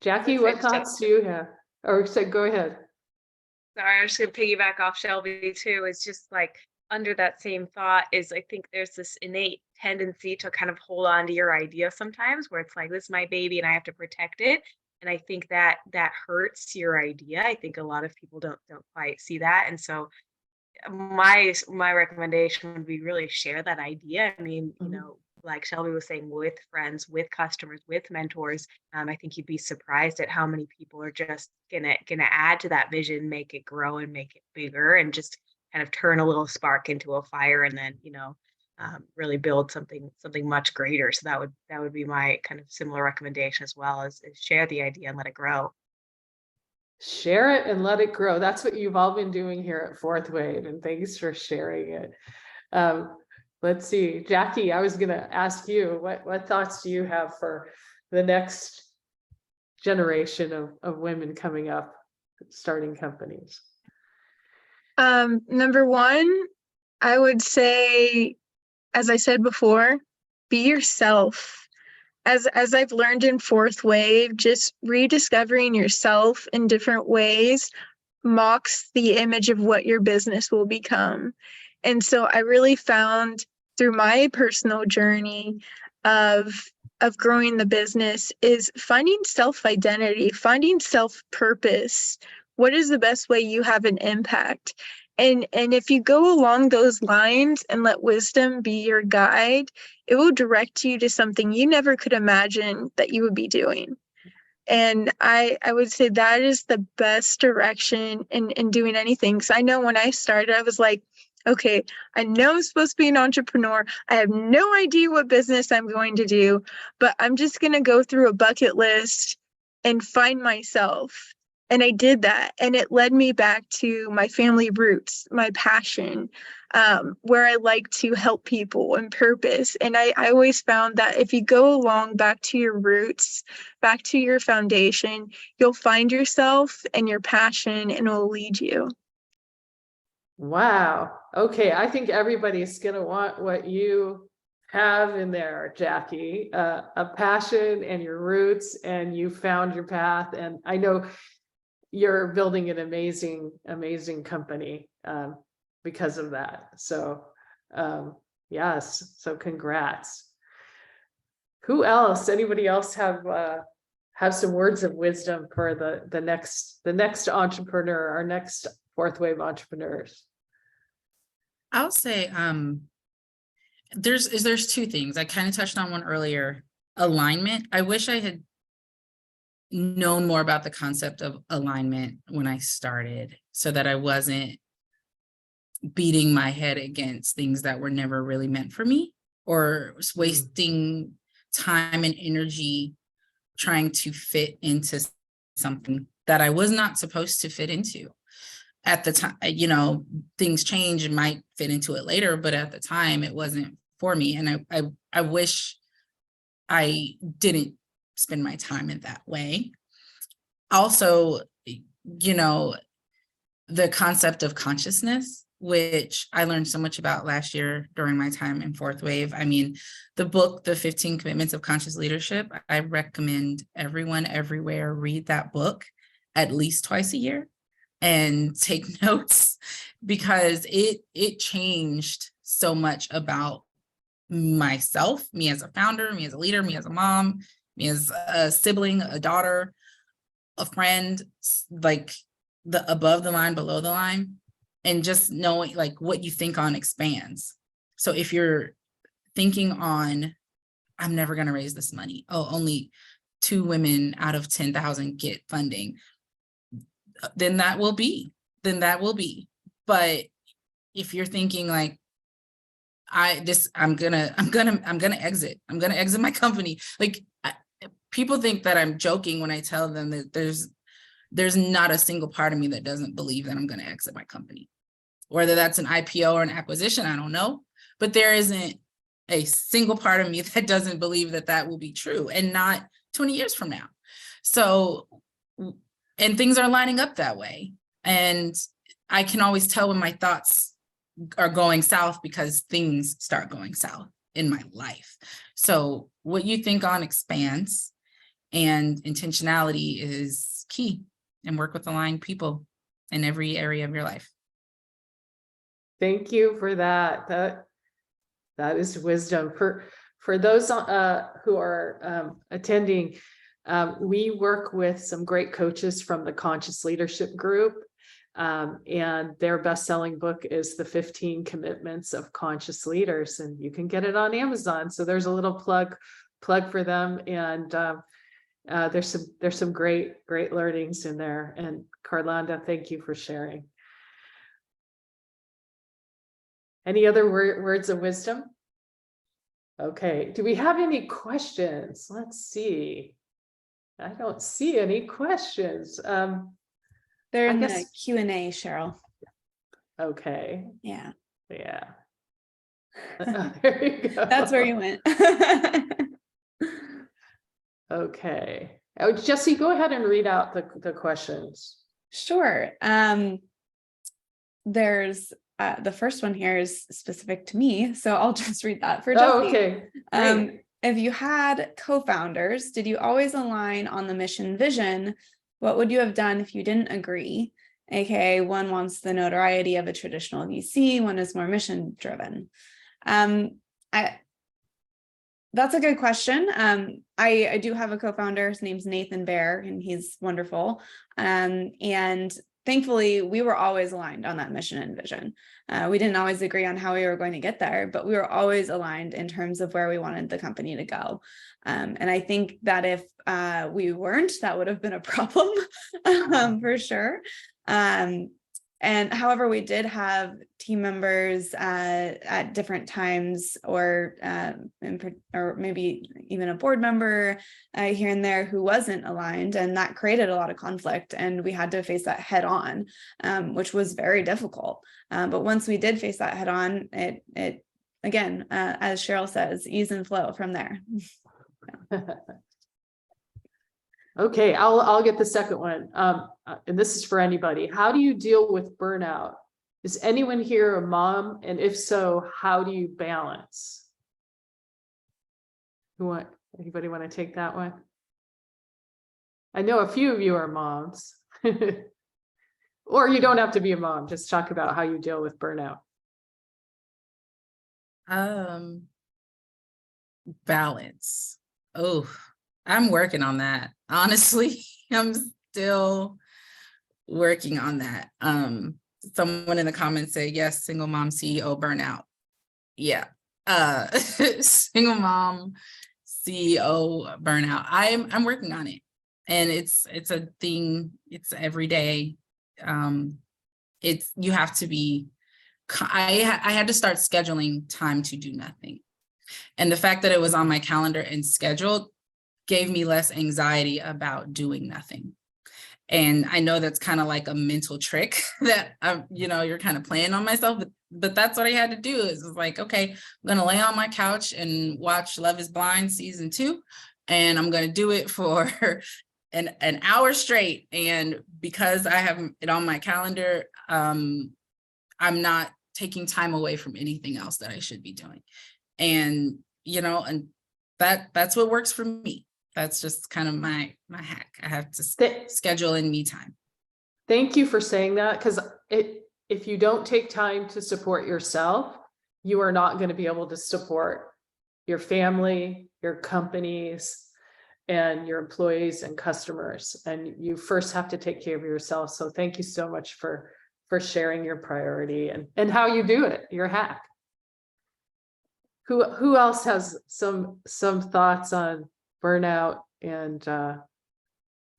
Jackie, what thoughts do you have? Or go ahead. Sorry, I was just gonna piggyback off Shelby too. It's just like, under that same thought is, I think there's this innate tendency to kind of hold on to your idea sometimes, where it's like, this is my baby and I have to protect it. And I think that hurts your idea. I think a lot of people don't quite see that. And so my recommendation would be really share that idea. I mean, like Shelby was saying, with friends, with customers, with mentors. I think you'd be surprised at how many people are just gonna add to that vision, make it grow and make it bigger, and just kind of turn a little spark into a fire, and then really build something much greater. So that would be my kind of similar recommendation as well, is share the idea and let it grow. Share it and let it grow. That's what you've all been doing here at FourthWave, and thanks for sharing it. Let's see, Jackie, I was going to ask you, what thoughts do you have for the next generation of women coming up starting companies? Number one, I would say, as I said before, be yourself. As I've learned in FourthWave, just rediscovering yourself in different ways mocks the image of what your business will become. And so I really found through my personal journey of growing the business is finding self-identity, finding self-purpose. What is the best way you have an impact? And if you go along those lines and let wisdom be your guide, it will direct you to something you never could imagine that you would be doing. And I would say that is the best direction in doing anything. Because I know when I started, I was like, okay, I know I'm supposed to be an entrepreneur. I have no idea what business I'm going to do, but I'm just going to go through a bucket list and find myself. And I did that. And it led me back to my family roots, my passion, where I like to help people and purpose. And I always found that if you go along back to your roots, back to your foundation, you'll find yourself and your passion, and it will lead you. Wow. Okay. I think everybody's going to want what you have in there, Jackie, a passion and your roots, and you found your path. And I know you're building an amazing, amazing company because of that. So yes. So congrats. Who else? Anybody else have some words of wisdom for the next entrepreneur, our next FourthWave entrepreneurs? I'll say there's two things. I kind of touched on one earlier. Alignment. I wish I had known more about the concept of alignment when I started, so that I wasn't beating my head against things that were never really meant for me, or wasting time and energy trying to fit into something that I was not supposed to fit into. At the time, you know, things change and might fit into it later, but at the time it wasn't for me. And I wish I didn't spend my time in that way. Also, you know, the concept of consciousness, which I learned so much about last year during my time in FourthWave. I mean, the book, The 15 Commitments of Conscious Leadership, I recommend everyone everywhere read that book at least twice a year and take notes, because it changed so much about myself, me as a founder, me as a leader, me as a mom, me as a sibling, a daughter, a friend, like the above the line, below the line, and just knowing like what you think on expands. So if you're thinking on, I'm never going to raise this money. Oh, only 2 women out of 10,000 get funding. Then that will be. But if you're thinking like, I'm gonna exit. I'm gonna exit my company. Like people think that I'm joking when I tell them that there's not a single part of me that doesn't believe that I'm gonna exit my company. Whether that's an IPO or an acquisition, I don't know. But there isn't a single part of me that doesn't believe that that will be true, and not 20 years from now. So, and things are lining up that way. And I can always tell when my thoughts are going south, because things start going south in my life. So what you think on expands, and intentionality is key, and work with aligned people in every area of your life. Thank you for that. That is wisdom. For those who are attending, we work with some great coaches from the Conscious Leadership Group, and their best-selling book is The 15 Commitments of Conscious Leaders, and you can get it on Amazon. So there's a little plug for them, and there's some great learnings in there. And Carlanda, thank you for sharing. Any other words of wisdom? Okay, do we have any questions? Let's see. I don't see any questions. They're in the Q&A, Cheryl. Okay. Yeah. There you go. That's where you went. Okay. Oh, Jesse, go ahead and read out the questions. Sure. There's the first one here is specific to me, so I'll just read that for Jesse. Oh, okay. Great. If you had co-founders, did you always align on the mission vision? What would you have done if you didn't agree? AKA, one wants the notoriety of a traditional VC, one is more mission driven. That's a good question. I do have a co-founder. His name's Nathan Bear, and he's wonderful. And thankfully, we were always aligned on that mission and vision. We didn't always agree on how we were going to get there, but we were always aligned in terms of where we wanted the company to go. And I think that if we weren't, that would have been a problem for sure. And however, we did have team members at different times, or maybe even a board member here and there who wasn't aligned, and that created a lot of conflict. And we had to face that head on, which was very difficult. But once we did face that head on, it again, as Cheryl says, ease and flow from there. Okay, I'll get the second one. And this is for anybody. How do you deal with burnout? Is anyone here a mom? And if so, how do you balance? Anybody want to take that one? I know a few of you are moms. Or you don't have to be a mom, just talk about how you deal with burnout. Balance. Oh, I'm working on that. Honestly, I'm still working on that. Someone in the comments said, yes, single mom CEO burnout. Yeah. Single mom CEO burnout. I'm working on it. And it's a thing, it's every day. You have to be, I had to start scheduling time to do nothing. And the fact that it was on my calendar and scheduled gave me less anxiety about doing nothing. And I know that's kind of like a mental trick that, you're kind of playing on myself, but that's what I had to do. Is like, okay, I'm going to lay on my couch and watch Love is Blind season 2. And I'm going to do it for an hour straight. And because I have it on my calendar, I'm not taking time away from anything else that I should be doing. And, and that's what works for me. That's just kind of my hack. I have to schedule in me time. Thank you for saying that, because if you don't take time to support yourself, you are not going to be able to support your family, your companies, and your employees and customers. And you first have to take care of yourself. So thank you so much for sharing your priority and how you do it, your hack. Who else has some thoughts on burnout and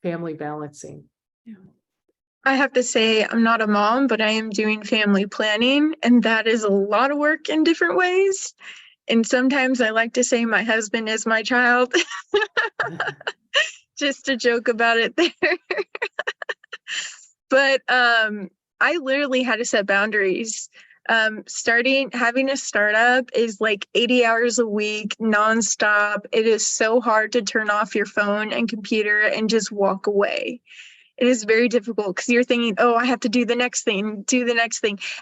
family balancing? I have to say, I'm not a mom, but I am doing family planning, and that is a lot of work in different ways. And sometimes I like to say my husband is my child, just to joke about it there. But I literally had to set boundaries. Having a startup is like 80 hours a week, nonstop. It is so hard to turn off your phone and computer and just walk away. It is very difficult because you're thinking, oh, I have to do the next thing.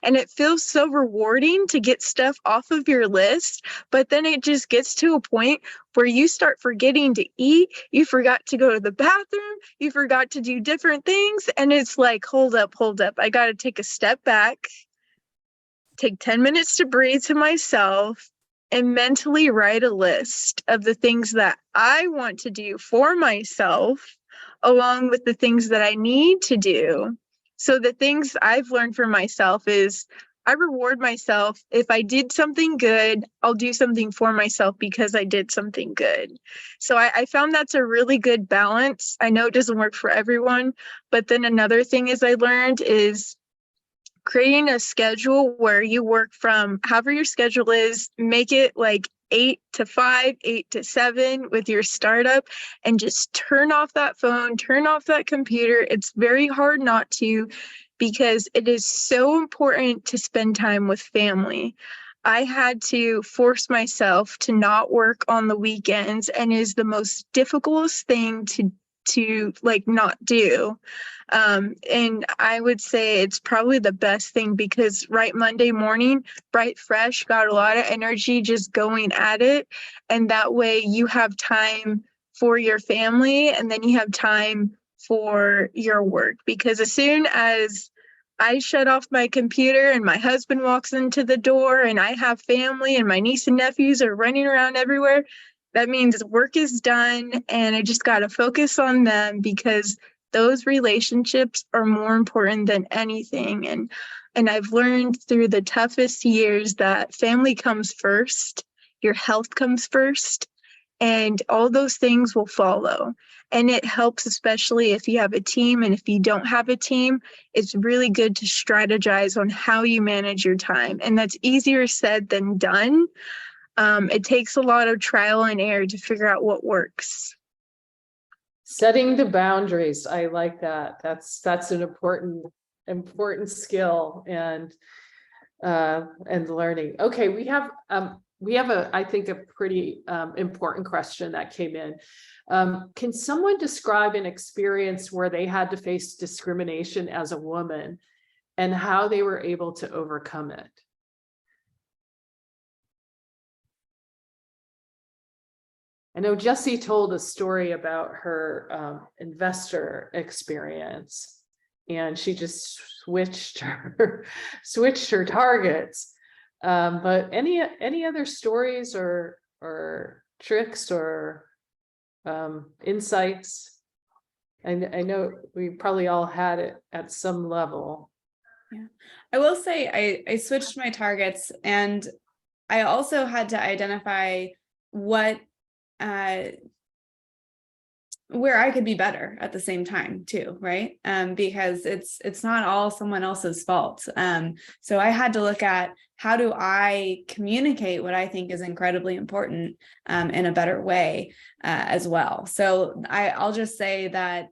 And it feels so rewarding to get stuff off of your list. But then it just gets to a point where you start forgetting to eat. You forgot to go to the bathroom. You forgot to do different things. And it's like, hold up. I got to take a step back, take 10 minutes to breathe to myself, and mentally write a list of the things that I want to do for myself, along with the things that I need to do. So the things I've learned for myself is I reward myself. If I did something good, I'll do something for myself because I did something good. So I found that's a really good balance. I know it doesn't work for everyone, but then another thing I learned is creating a schedule where you work from however your schedule is, make it like 8 to 5, 8 to 7 with your startup, and just turn off that phone, turn off that computer. It's very hard not to, because it is so important to spend time with family. I had to force myself to not work on the weekends, and is the most difficult thing to like not do. And I would say it's probably the best thing, because right Monday morning, bright, fresh, got a lot of energy just going at it. And that way you have time for your family, and then you have time for your work. Because as soon as I shut off my computer and my husband walks into the door and I have family and my niece and nephews are running around everywhere, that means work is done and I just got to focus on them, because those relationships are more important than anything. And I've learned through the toughest years that family comes first, your health comes first, and all those things will follow. And it helps, especially if you have a team. And if you don't have a team, it's really good to strategize on how you manage your time. And that's easier said than done. It takes a lot of trial and error to figure out what works. Setting the boundaries. I like that. That's an important skill and learning. Okay, we have I think a pretty important question that came in. Can someone describe an experience where they had to face discrimination as a woman and how they were able to overcome it? I know Jessie told a story about her investor experience, and she just switched her targets. But any other stories or tricks or insights? I know we probably all had it at some level. Yeah, I will say I switched my targets, and I also had to identify what where I could be better at the same time too, right? Because it's not all someone else's fault. So I had to look at, how do I communicate what I think is incredibly important in a better way as well. So I'll just say that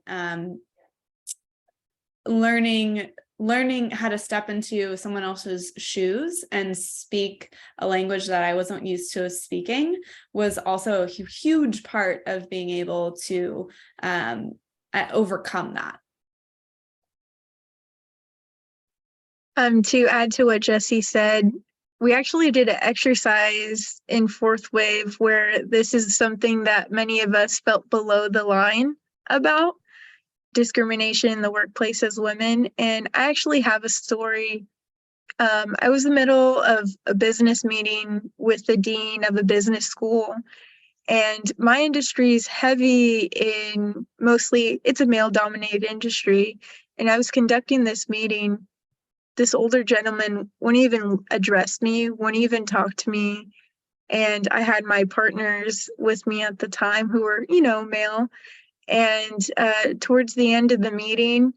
learning how to step into someone else's shoes and speak a language that I wasn't used to speaking was also a huge part of being able to overcome that. To add to what Jessie said, we actually did an exercise in FourthWave where this is something that many of us felt below the line about. Discrimination in the workplace as women. And I actually have a story. I was in the middle of a business meeting with the dean of a business school, and my industry is heavy in it's a male dominated industry. And I was conducting this meeting. This older gentleman wouldn't even address me, wouldn't even talk to me. And I had my partners with me at the time who were, male. And towards the end of the meeting,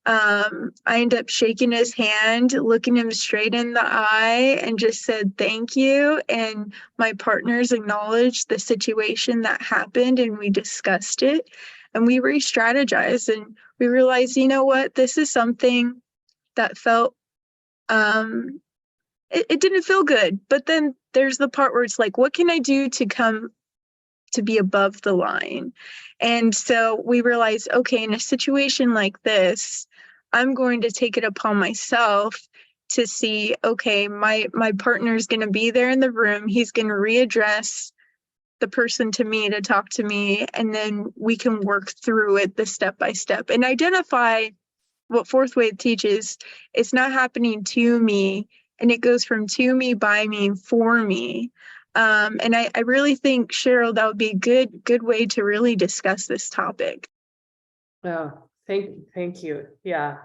I ended up shaking his hand, looking him straight in the eye, and just said, thank you. And my partners acknowledged the situation that happened, and we discussed it, and we re-strategized, and we realized, you know what, this is something that felt, it didn't feel good. But then there's the part where it's like, what can I do to be above the line? And so we realized, okay, in a situation like this, I'm going to take it upon myself to see, okay, my partner's going to be there in the room. He's going to readdress the person to me to talk to me, and then we can work through it the step by step and identify what FourthWave teaches. It's not happening to me, and it goes from to me, by me, for me. And I really think, Cheryl, that would be a good way to really discuss this topic. Oh, thank you. Yeah.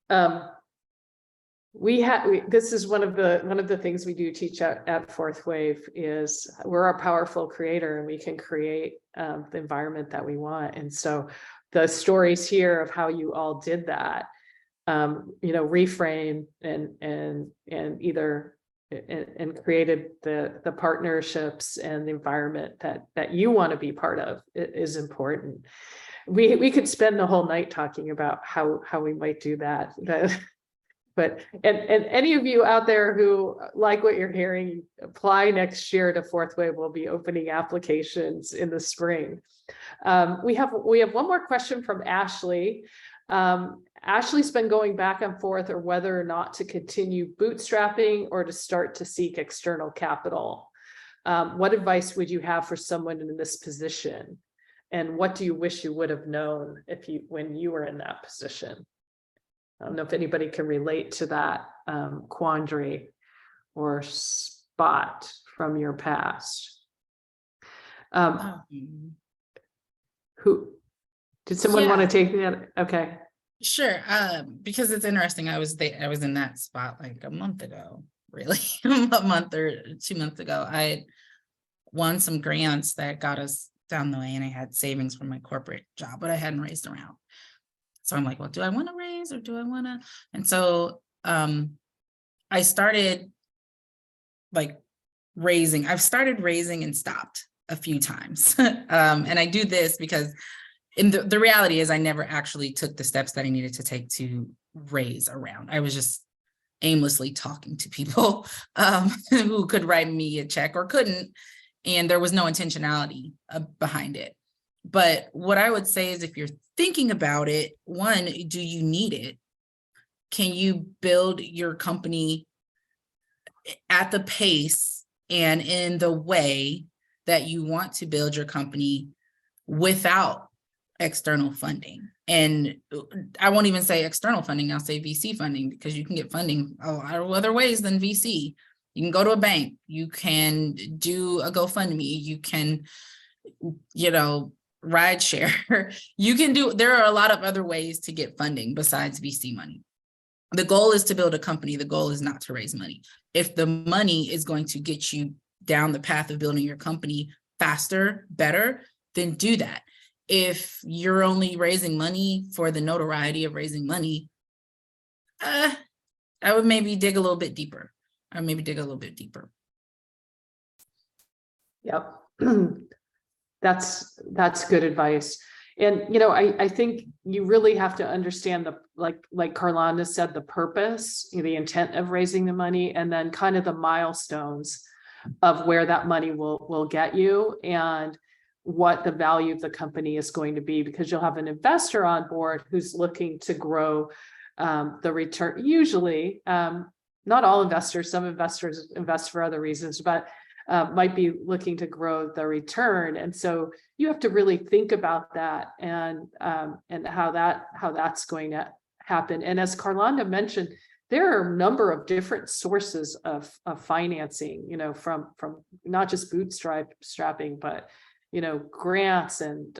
This is one of the things we do teach at FourthWave is we're a powerful creator, and we can create the environment that we want. And so the stories here of how you all did that, reframe and either and created the partnerships and the environment that you want to be part of is important. We could spend the whole night talking about how we might do that. But any of you out there who like what you're hearing, apply next year to FourthWave. We'll be opening applications in the spring. We have one more question from Ashley. Ashley's been going back and forth or whether or not to continue bootstrapping or to start to seek external capital. What advice would you have for someone in this position? And what do you wish you would have known when you were in that position? I don't know if anybody can relate to that quandary or spot from your past. Who? Did someone want Yeah. to take that? Okay. Sure. Because it's interesting. I was in that spot like a month ago, really, a month or 2 months ago. I had won some grants that got us down the way, and I had savings from my corporate job, but I hadn't raised around. So I'm like, well, do I want to raise or do I want to? And so I started like raising. I've started raising and stopped a few times. And I do this because the reality is I never actually took the steps that I needed to take to raise around. I was just aimlessly talking to people who could write me a check or couldn't. And there was no intentionality behind it. But what I would say is if you're thinking about it, one, do you need it? Can you build your company at the pace and in the way that you want to build your company without external funding? And I won't even say external funding, I'll say VC funding, because you can get funding a lot of other ways than VC. You can go to a bank, you can do a GoFundMe, you can, ride share. There are a lot of other ways to get funding besides VC money. The goal is to build a company. The goal is not to raise money. If the money is going to get you down the path of building your company faster, better, then do that. If you're only raising money for the notoriety of raising money, I would maybe dig a little bit deeper. Yep. That's good advice. And, I think you really have to understand like Carlanda said, the purpose, the intent of raising the money, and then kind of the milestones of where that money will get you and what the value of the company is going to be, because you'll have an investor on board who's looking to grow the return. Usually, not all investors, some investors invest for other reasons, but might be looking to grow the return. And so you have to really think about that and how that's going to happen. And as Carlanda mentioned, there are a number of different sources of financing, from not just bootstrapping, but grants and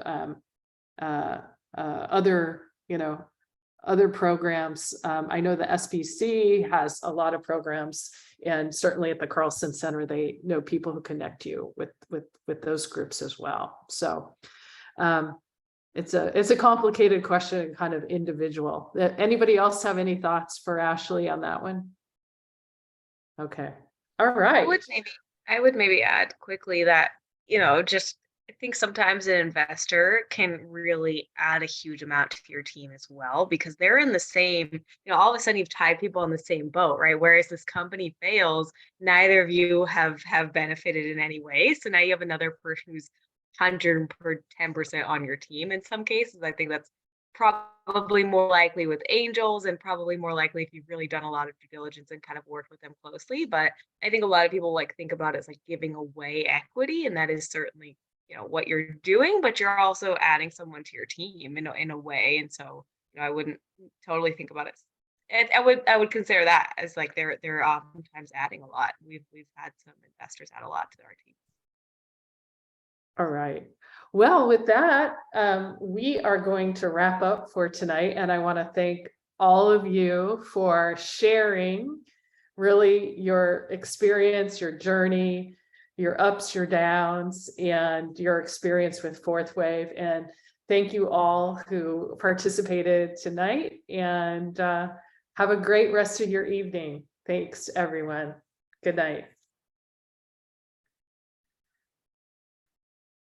other programs. I know the SBC has a lot of programs, and certainly at the Carlson Center, they know people who connect you with those groups as well. So it's a complicated question, kind of individual. Anybody else have any thoughts for Ashley on that one? Okay. All right. I would maybe add quickly that, I think sometimes an investor can really add a huge amount to your team as well, because they're in the same, all of a sudden you've tied people on the same boat, right? Whereas this company fails, neither of you have benefited in any way. So now you have another person who's 110% on your team. In some cases, I think that's probably more likely with angels, and probably more likely if you've really done a lot of due diligence and kind of worked with them closely. But I think a lot of people think about it as giving away equity, and that is certainly what you're doing, but you're also adding someone to your team in a way. And so, I wouldn't totally think about it. And I would consider that as they're oftentimes adding a lot. We've had some investors add a lot to our team. All right. Well, with that, we are going to wrap up for tonight. And I want to thank all of you for sharing really your experience, your journey, your ups, your downs, and your experience with FourthWave. And thank you all who participated tonight, and have a great rest of your evening. Thanks, everyone. Good night.